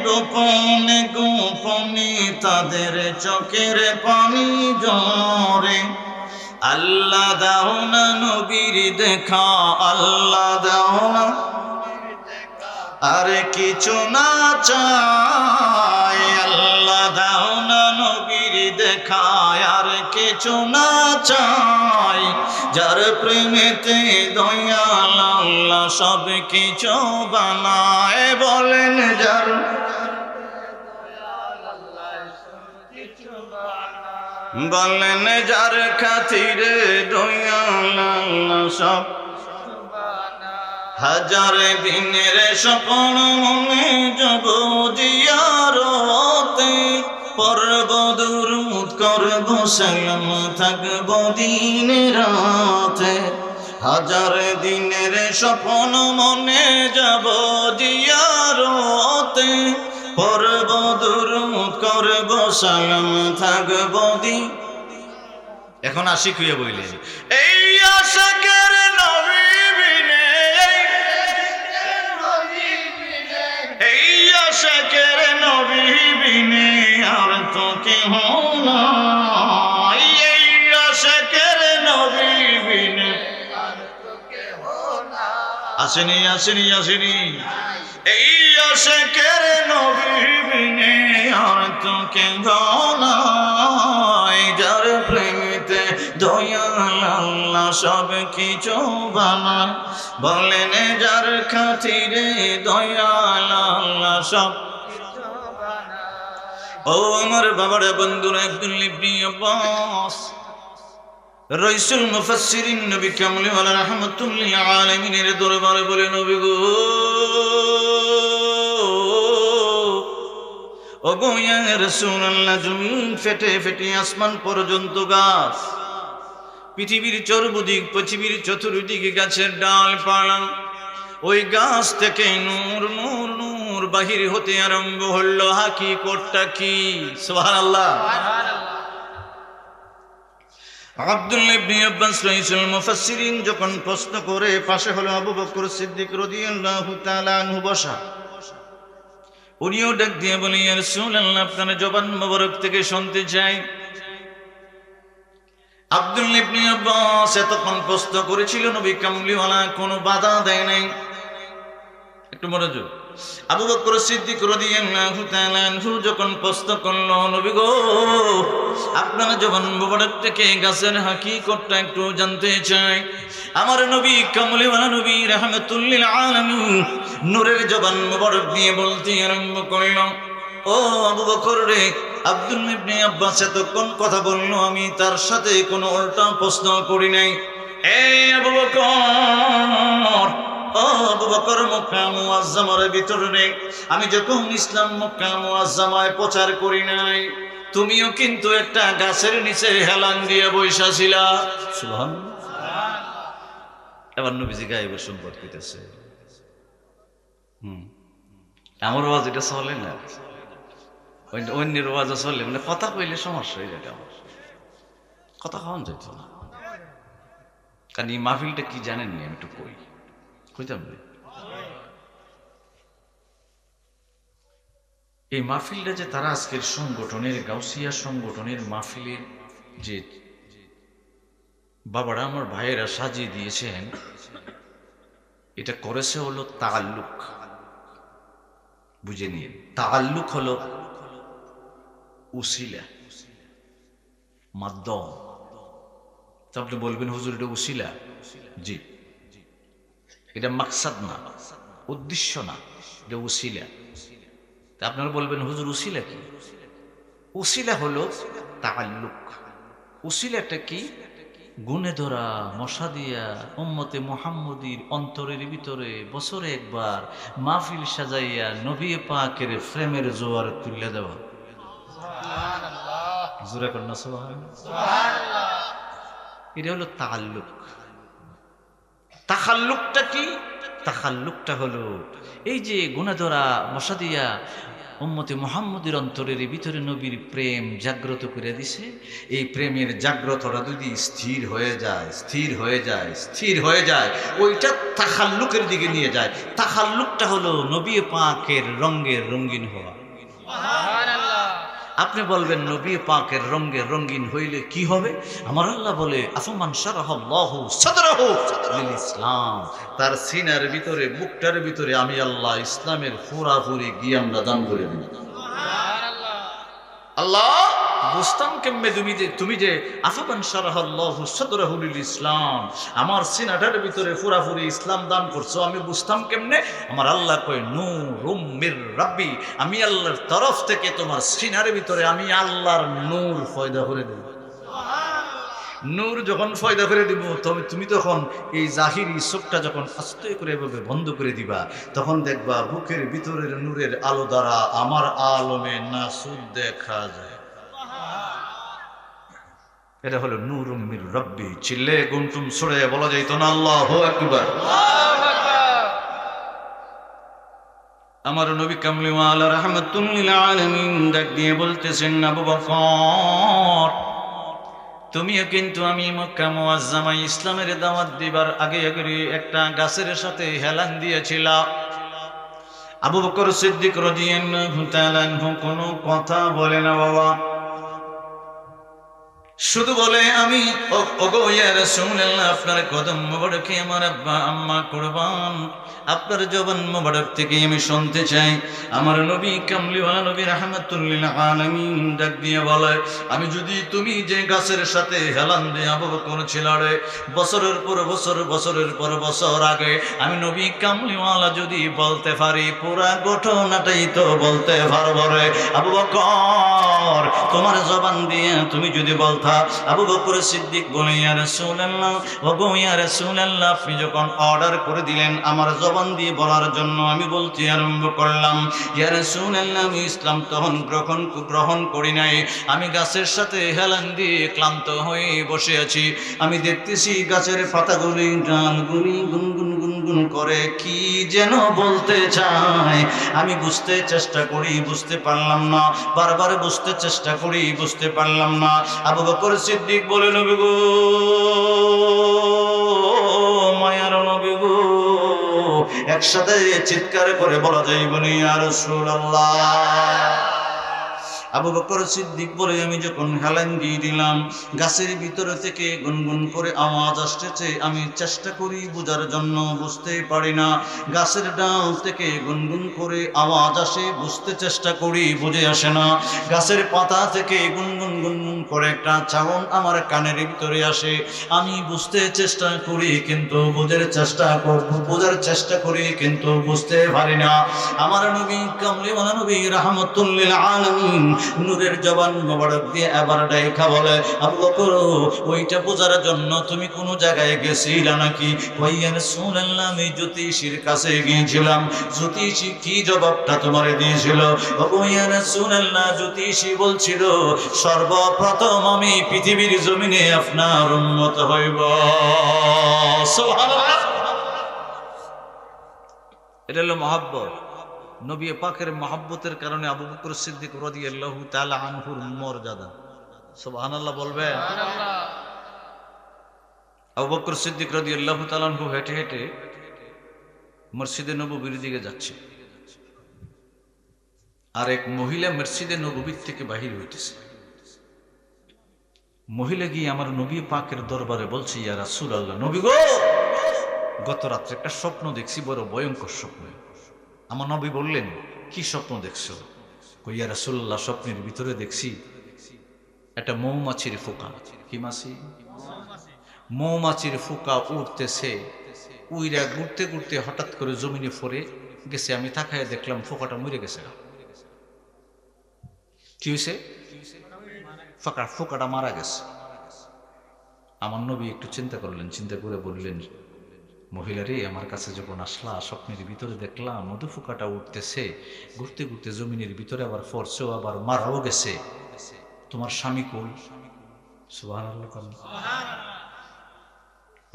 গোপনে গোপনে তাদের চোখের পানি ঝরে। আল্লাহ দাও না নবীর দেখা, আল্লাহ দাও না আর কিছু না চাই, আল্লাহ দাও না নবীর দেখায়। আর কিছু না চাই, যার প্রেমেতে দয়াল আল্লাহ সব কিছু বানায়। বলেন যার বলেন যার খাতিরে দয়াল আল্লাহ সব। হাজার দিনের স্বপ্ন মনে যাব জিয়ারতে, পর্ব দুরূদ করব সালাম থাকব দিন রাতে। হাজার দিনের স্বপ্ন মনে যাব জিয়ারতে, পর্ব দুরূদ করব সালাম থাকব দিন। এখন আশিক হইয়া বইলেন, এই আশাকের নবী বিনে, এই আশাকের নবী বিনে আর তো কেহ নাই। এই আশাকের নবী বিনে আসেনি আসেনি আসেনি। এই আশাকের নবী বিনে আর তো কেহ নাই। যার প্রেমেতে দয়াল আল্লাহ সব কিছু বানায়। বলেন যার খাতিরে দয়াল আল্লাহ সব। ও আমার বাবার বন্ধুরা, আব্দুল্লাহ ইবনে আব্বাস রাইসুল মুফাসসিরিন নবী কামলিওয়ালা রাহমাতুল্লিল আলামিনের দরবারে বলে, নবী গো, ও গো ইয়া রাসূলুল্লাহ, জমিন ফেটে ফেটে আসমান পর্যন্ত গাছ, পৃথিবীর চতুর্দিক, পৃথিবীর চতুর্দিকে গাছের ডালপালা, ওই গাছ থেকে নূর নূর নূর বাহির হতে আরম্ভ হলো। হাকিকতটা কি? সুবহানাল্লাহ। আব্দুল্লাহ ইবনে আব্বাস রাইসুল মুফাসসিরিন যখন প্রশ্ন করে, পাশে হলো আবু বকর সিদ্দিক রাদিয়াল্লাহু তাআলা আনহু বসা। উনিও ডাক দিয়ে বলে, ইয়া রাসূলুল্লাহ, আপনার জবান মোবারক থেকে শুনতে চাই। আব্দুল্লাহ ইবনে আব্বাস এতক্ষণ প্রশ্ন করেছিল, নবী কামলিওয়ালা কোনো বাধা দেয় নাই। একটু মনোযোগ। আবু বকর সিদ্দিক রাদিয়াল্লাহু তাআলা আনহু যখন প্রশ্ন করল, নবী গো, আপনার জবান মোবারক থেকে গাছের হাকিকতটা একটু জানতে চাই। আমার নবী কামলিওয়ালা নবী রাহমাতুল্লিল আলামিন নূরের জবান মোবারক দিয়ে বলতে আরম্ভ করল, ও আবু বকর রে, আব্দুল্লাহ ইবনে আব্বাস এতক্ষণ কথা বলল, আমি তার সাথে কোনো উল্টা প্রশ্ন করি নাই। এই আবু বকর, ও আবু বকর, মক্কা মুআজ্জামার ভিতরে আমি যখন ইসলাম মক্কা মুআজ্জামায় প্রচার করি নাই, তুমিও কিন্তু একটা গাছের নিচে হেলান দিয়ে বইসা ছিলা। সুবহানাল্লাহ। এবার নবীজি গায়েবের সম্পদ কইতেছে। আমার ওয়াজ এটা চলে না, অন্যের ওয়াজ চলে, মানে কথা কইলে সমস্যা হয়ে যায়। আমার কথা খাওয়ান যেত না, কারণ এই মাহফিলটা কি জানেননি, আমি একটু কইতাম। এই মাহফিলটা যে তারা আজকের সংগঠনের, গাউসিয়া সংগঠনের মাহফিলের যে বাবারা, আমার ভাইয়েরা সাজিয়ে দিয়েছেন, এটা করেছে হলো তাআল্লুক। বুঝে নিন, তাআল্লুক হলো উসিলা, মাধ্যম। তো আপনি বলবেন, হুজুর এটা উসিলা? জি, এটা মাকসাদ না, উদ্দেশ্য না, এটা উসিলা। তা আপনারা বলবেন, হুজুর উসিলা কি? উসিলা হলো তাআল্লুক। উসিলাটা কি? গুনে ধরা মশা দিয়া উম্মতে মুহাম্মদীর অন্তরের ভিতরে বছরে একবার মাহফিল সাজাইয়া নবী পাকের প্রেমের জোয়ার তুলে দেওয়া। জোরে কন্যা সুবহানাল্লাহ। এটা হলো তাআল্লুক। তাখাল্লুকটা কি? তাখাল্লুকটা হলো এই যে গুনাহ ধরা মশা দিয়া উম্মতে মুহাম্মদের অন্তরের ভিতরে নবীর প্রেম জাগ্রত করে দিছে। এই প্রেমের জাগ্রতটা যদি স্থির হয়ে যায়, স্থির হয়ে যায়, স্থির হয়ে যায়, ওইটা তাখাল্লুকের দিকে নিয়ে যায়। তাখাল্লুকটা হলো নবী পাকের রঙের রঙিন হওয়া। সুবহানাল্লাহ। আপনি বলবেন নবী পাকের রঙে রঙিন হইলে কি হবে? আমার আল্লাহ বলে আফমান শারাহাল্লাহু সাদরাহু লিল ইসলাম, তার সিনার ভিতরে বুকটার ভিতরে আমি আল্লাহ ইসলামের পুরাপুরি জ্ঞান দান করে দিই। আল্লাহ বুঝতাম কেমনে তুমি যে আফমান শারাহাল্লাহু সাদরাহু লিল ইসলাম, আমার সিনাটার ভিতরে পুরাপুরি ইসলাম দান করছো, আমি বুঝতাম কেমনে? আমার আল্লাহ কয় নূরুম মির রাব্বি, আমি আল্লাহর তরফ থেকে তোমার সিনার ভিতরে আমি আল্লাহর নূর পয়দা করে দেব। নূর যখন পয়দা করে দিব তুমি তখন এই জাহিরি চোখটা যখন আস্তে করে এভাবে বন্ধ করে দিবা, তখন দেখবা বুকের ভিতরের নূরের আলো দ্বারা আমার আলমে নাসুদ দেখা যায়। এটা হলো নূরুম মির রাব্বি। চিল্লে গুনটুম ছড়ে বলা যাইতো না আল্লাহু আকবার। আমার নবী কামলিওয়ালা রাহমাতুল লিল আলামিন ডাক দিয়ে বলতেছেন, আবু বকর তুমিও কিন্তু আমি মক্কা মুআজ্জামায় ইসলামের দাওয়াত দিবার আগে আগে একটা গাছের সাথে হেলান দিয়েছিলা। আবু বকর সিদ্দিক রাদিয়াল্লাহু তাআলা আনহু কোনো কথা বলে না বাবা, শুধু বলে আমি ওগো ইয়া রাসূলুল্লাহ আপনার কদম মোবারকে আমার আব্বা আম্মা কুরবান, আপনার জবান মোবারক থেকে আমি শুনতে চাই। আমার নবী কামলিওয়ালা নবী রাহমাতুল লিল আলামিন ডাক দিয়ে বলে, আমি যদি তুমি যে গাছের সাথে হেলান দিয়ে আবু বকর ছিলারে বছরের পর বছর বছরের পর বছর আগে আমি নবী কামলিওয়ালা যদি বলতে পারি পুরা ঘটনাটাই তো বলতে পারবো রে আবু বকর, তোমার জবান দিয়ে তুমি যদি বলতা। আবু বকর সিদ্দিক বলে, ইয়া রাসূলুল্লাহ ওগো ইয়া রাসূলুল্লাহ আপনি যখন অর্ডার করে দিলেন আমার জবান দিয়ে বলার জন্য আমি বলতে আরম্ভ করলাম, ইয়া রাসূলুল্লাহ আমি ইসলাম তখন গ্রহণ করি নাই, আমি গাছের সাথে হেলান দিয়ে ক্লান্ত হয়ে বসে আছি, আমি দেখতেছি গাছের পাতাগুলি ডালগুলি গুনগুন গুনগুন করে কি যেন বলতে চায়, আমি বুঝতে চেষ্টা করি বুঝতে পারলাম না, বারবার বুঝতে চেষ্টা করি বুঝতে পারলাম না। আবু বকর সিদ্দিক বলে, নবী গো মায়ার নবী গো, একসাথে চিৎকার করে বলা যাইবনি ইয়া রাসূলুল্লাহ। আবু বকর সিদ্দিক বলে, আমি যখন হেলান দিয়ে দিলাম গাছের ভিতরে থেকে গুনগুন করে আওয়াজ আসতেছে, আমি চেষ্টা করি বোঝার জন্য বুঝতে পারি না, গাছের ডাল থেকে গুনগুন করে আওয়াজ আসে বুঝতে চেষ্টা করি বুঝে আসে না, গাছের পাতা থেকে গুনগুন গুনগুন করে একটা চাউন আমার কানের ভিতরে আসে, আমি বুঝতে চেষ্টা করি কিন্তু বোঝার চেষ্টা করি কিন্তু বুঝতে পারি না। আমার নবী কামলিওয়ালা নবী রাহমাতুল লিল আলামিন নূরের জবান মোবারক দিয়ে এবার ডাইখা বলে, আবু বকর ওইটা বোঝার জন্য তুমি কোন জায়গায় গেছিলা নাকি? ইয়া রাসূলুল্লাহ আমি জ্যোতিষীর কাছে গিয়েছিলাম, জ্যোতিষী কি জবাবটা তোমারে দিয়েছিল? ও ইয়া রাসূলুল্লাহ জ্যোতিষী বলছিল সর্বপ্রথম আমি পৃথিবীর জমিনে আপনার উম্মত হইব। সুবহানাল্লাহ। এটা হলো মহব্বত, নবী পাকের মহব্বতের কারণে আবু বকর সিদ্দিক রাদিয়াল্লাহু তাআলা আনহুর মর্যাদা। সুবহানাল্লাহ বলবেন। আবু বকর সিদ্দিক রাদিয়াল্লাহু তাআলা আনহু হেঁটে হেঁটে মসজিদে নববীর দিকে যাচ্ছে, আর এক মহিলা মসজিদে নববীর থেকে বাহির হইতেছে। মহিলা গিয়ে আমার নবী পাকের দরবারে বলছে, ইয়া রাসূলুল্লাহ নবী গো গত রাত্রে একটা স্বপ্ন দেখছি, বড় ভয়ঙ্কর স্বপ্ন। আমার নবী বললেন, কি স্বপ্ন দেখছো? ইয়া রাসূলুল্লাহ স্বপ্নের ভিতরে দেখছি একটা মৌমাছির ফোঁকা। কি মাছি? মৌমাছির ফোঁকা উঠতেছে, উইরা ঘুরতে ঘুরতে হঠাৎ করে জমিনে পড়ে গেছে, আমি তাকায় দেখলাম ফোঁকাটা মরে গেছে। কি হয়েছে? ফোঁকাটা মারা গেছে। আমার নবী একটু চিন্তা করলেন, চিন্তা করে বললেন, মহিলারে আমার কাছে যখন আসলা স্বপ্নের ভিতরে দেখলাম মধু ফোঁকাটা উঠতেছে, ঘুরতে ঘুরতে জমিনের ভিতরে আবার ফরছেও আবার মারাও গেছে, তোমার স্বামী কই? সুবহানাল্লাহ।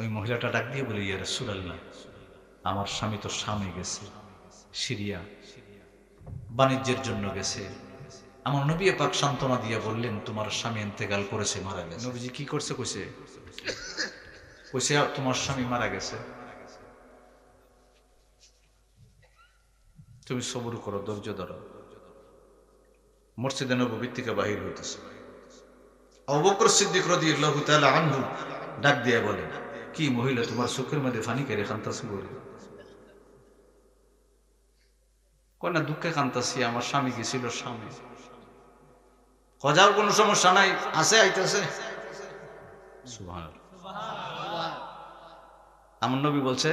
ওই মহিলাটা ডাক দিয়ে বলে, ইয়া রাসূলুল্লাহ আমার স্বামী তো শামে গেছে, সিরিয়া বাণিজ্যের জন্য গেছে। আমার নবী পাক সান্ত্বনা দিয়ে বললেন, তোমার স্বামী ইন্তেকাল করেছে, মারা গেছে। নবীজি কি করছে? কইছে তোমার স্বামী মারা গেছে, তুমি সবর করো, ধৈর্য ধরো। মসজিদে নববী থেকে বাহির হইতেছে। আবু বকর সিদ্দিক রাদিয়াল্লাহু তাআলা আনহু ডাক দিয়ে বলেন, কি মহিলা তোমার চোখের মধ্যে পানি কেড়ে কান্তাছি বলে? কয় না, দুঃখে কান্তাছি, আমার স্বামী গেছিল স্বামী। কজার কোনো সমস্যা নাই, আছে আইতেছে। সুবহানাল্লাহ। আমার নবী বলছে,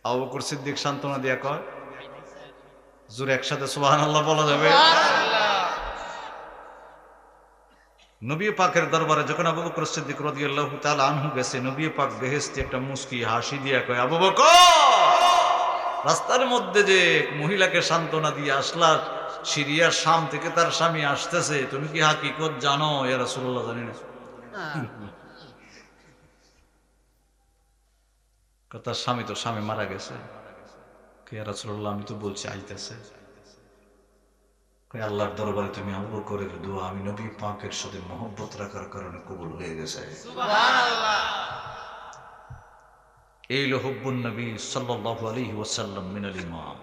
আবু বকর সিদ্দিক সান্ত্বনা দিয়া কয়, জোরে একসাথে সুবহানাল্লাহ বলা যাবে? নবী পাকের দরবারে যখন আবু বকর সিদ্দিক রাদিয়াল্লাহু তাআলা আনহু গেছে, নবী পাক বেহেশতে একটা মুস্কি হাসি দিয়া কয়, আবু বকর, রাস্তার মধ্যে যে মহিলাকে সান্ত্বনা দিয়ে আসলা, সিরিয়ার শাম থেকে তার স্বামী আসতেছে, তুমি কি হাকিকত জানো? ইয়া রাসূলুল্লাহ, জানি না। তার স্বামী মারা গেছে। ইয়া রাসূলুল্লাহ, আমি তো বলছি আইতেছে। আল্লাহর দরবারে তুমি আবু বকরের দোয়া আমি নবী পাকের সাথে মহব্বত রাখার কারণে কবুল হয়ে গেছে। সুবহানাল্লাহ। এই হলো হুব্বুন নবী সাল্লাল্লাহু আলাইহি ওয়াসাল্লাম মিনাল ঈমান।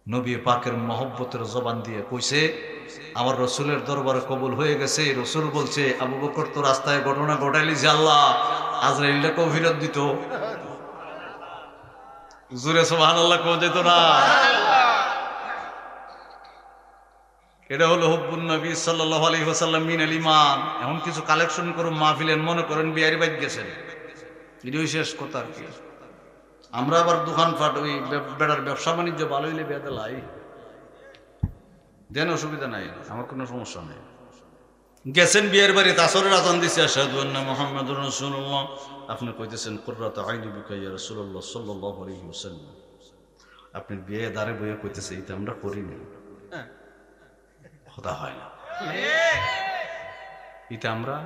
নবী পাকের মহব্বতের জবান দিয়ে কইছে, আমার রাসূলের দরবারে কবুল হয়ে গেছে। রাসূল বলছে, আবু বকর তো রাস্তায় ঘটনা ঘটাইলি যে আল্লাহ আজরাইলকে কফিরত দিত। জোরে সুবহানাল্লাহ কও যেত না? এটা হলো হুব্বুন নবী সাল্লাল্লাহু আলাইহি ওয়াসাল্লাম মিনাল ঈমান। এখন কিছু কালেকশন করুন মাহফিলের, মনে করেন বিয়ারি বাইত গেছেন, এটাই শেষ কথা আর কি। আমরা আবার দোকানপাট ওই বেড়ার ব্যবসা বাণিজ্য ভালো হইলে বেঁধে লাই দেন, অসুবিধা নাই, আমার কোনো সমস্যা নেই। গেছেন বিয়ের বাড়ি, আসরের আজান দিছে, আশহাদু আন্না মুহাম্মাদুর রাসূলুল্লাহ, আপনি কইতেছেন কুররাতু আইনি বিকা ইয়া রাসূলুল্লাহ সাল্লাল্লাহু আলাইহি ওয়াসাল্লাম। আপনি বিয়ে দাঁড়ে বইয়ে কইতেছে, এটা আমরা করি না, কথা হয় না, এটা আমরা।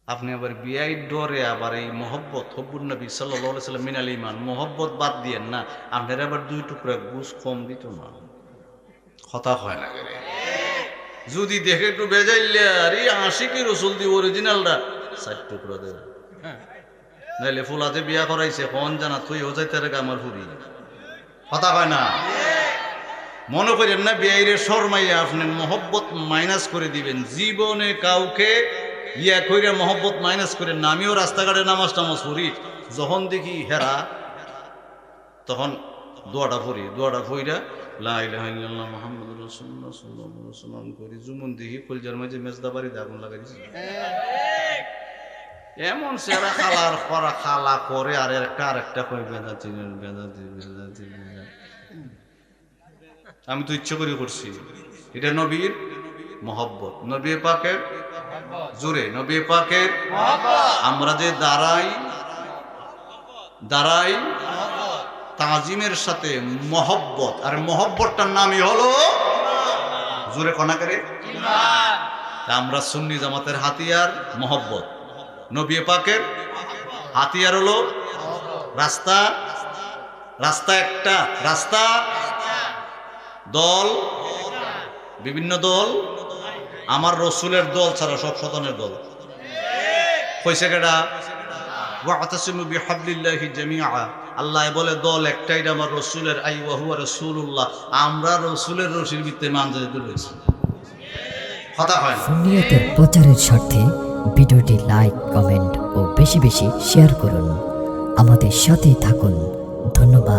আপনি আবার বিয়াই ডরে আবার এই মহব্বত, হুব্বুন নবী সাল্লাল্লাহু আলাইহি ওয়াসাল্লাম মিনাল ঈমান, মহব্বত বাদ দিয়েন না। আপনার আবার 2 টুকরা গোশ কম দিত না, কথা হয় না। যদি দেখে একটু বেজাইলে আরে আশিকি রাসূল দি অরিজিনালটা 4 টুকরা দেব, নাইলে ফুলাতে বিয়া করাইছে কোন জানা তুই ও যাইতে রে আমার ফুরি, কথা হয় না। মনে করেন না বিয়াইরে শর্মাইয়া আপনি মহব্বত মাইনাস করে দিবেন। জীবনে কাউকে ইয়া কইরা মহব্বত মাইনাস করেন না। আমিও রাস্তাঘাটে নামাজ টামাজ পড়ি, যখন দেখি হেরা তখন দোয়াটা পড়ি, দোয়াটা পড়িরা লা ইলাহা ইল্লাল্লাহ মুহাম্মাদুর রাসূলুল্লাহ সাল্লাল্লাহু আলাইহি ওয়াসাল্লাম করি, জুমন দেখি কলজার মাঝে মেজদা বাড়ি আগুন লাগাই দিছে। এমন সেরা খালার করা খালা করে আর আরেকটা কই বেদাতি বেদাতি বেদাতি। আমি তো ইচ্ছে করে করছি, এটা নবীর মহব্বত, নবী পাকের জোরে নবী পাকের মহব্বত। আমরা যে দাঁড়াই তাজিমের সাথে মহব্বত, আর মহব্বতটার নামই হলো জোরে কনাকারে ঈমান। আমরা সুন্নি জামাতের হাতিয়ার মহব্বত, নবী পাকের হাতিয়ার হলো রাস্তা। রাস্তা একটা, রাস্তা দল, বিভিন্ন দল, আমার রসুলের দল ছাড়া সব শয়তানের দল। কইছে কেডা? ওয়াতাসিমু বিহাবলিল্লাহি জামিআ, আল্লাহ বলে দল একটাই আমার রসুলের, আই ওয়া হুয়া রাসূলুল্লাহ, আমরা রসুলের রশির ভিতরে মানজে রয়েছে, কথা হয় না। সুন্নিয়তের প্রচারের স্বার্থে ভিডিওটি লাইক, কমেন্ট ও বেশি বেশি শেয়ার করুন। আমাদের সাথেই থাকুন। ধন্যবাদ।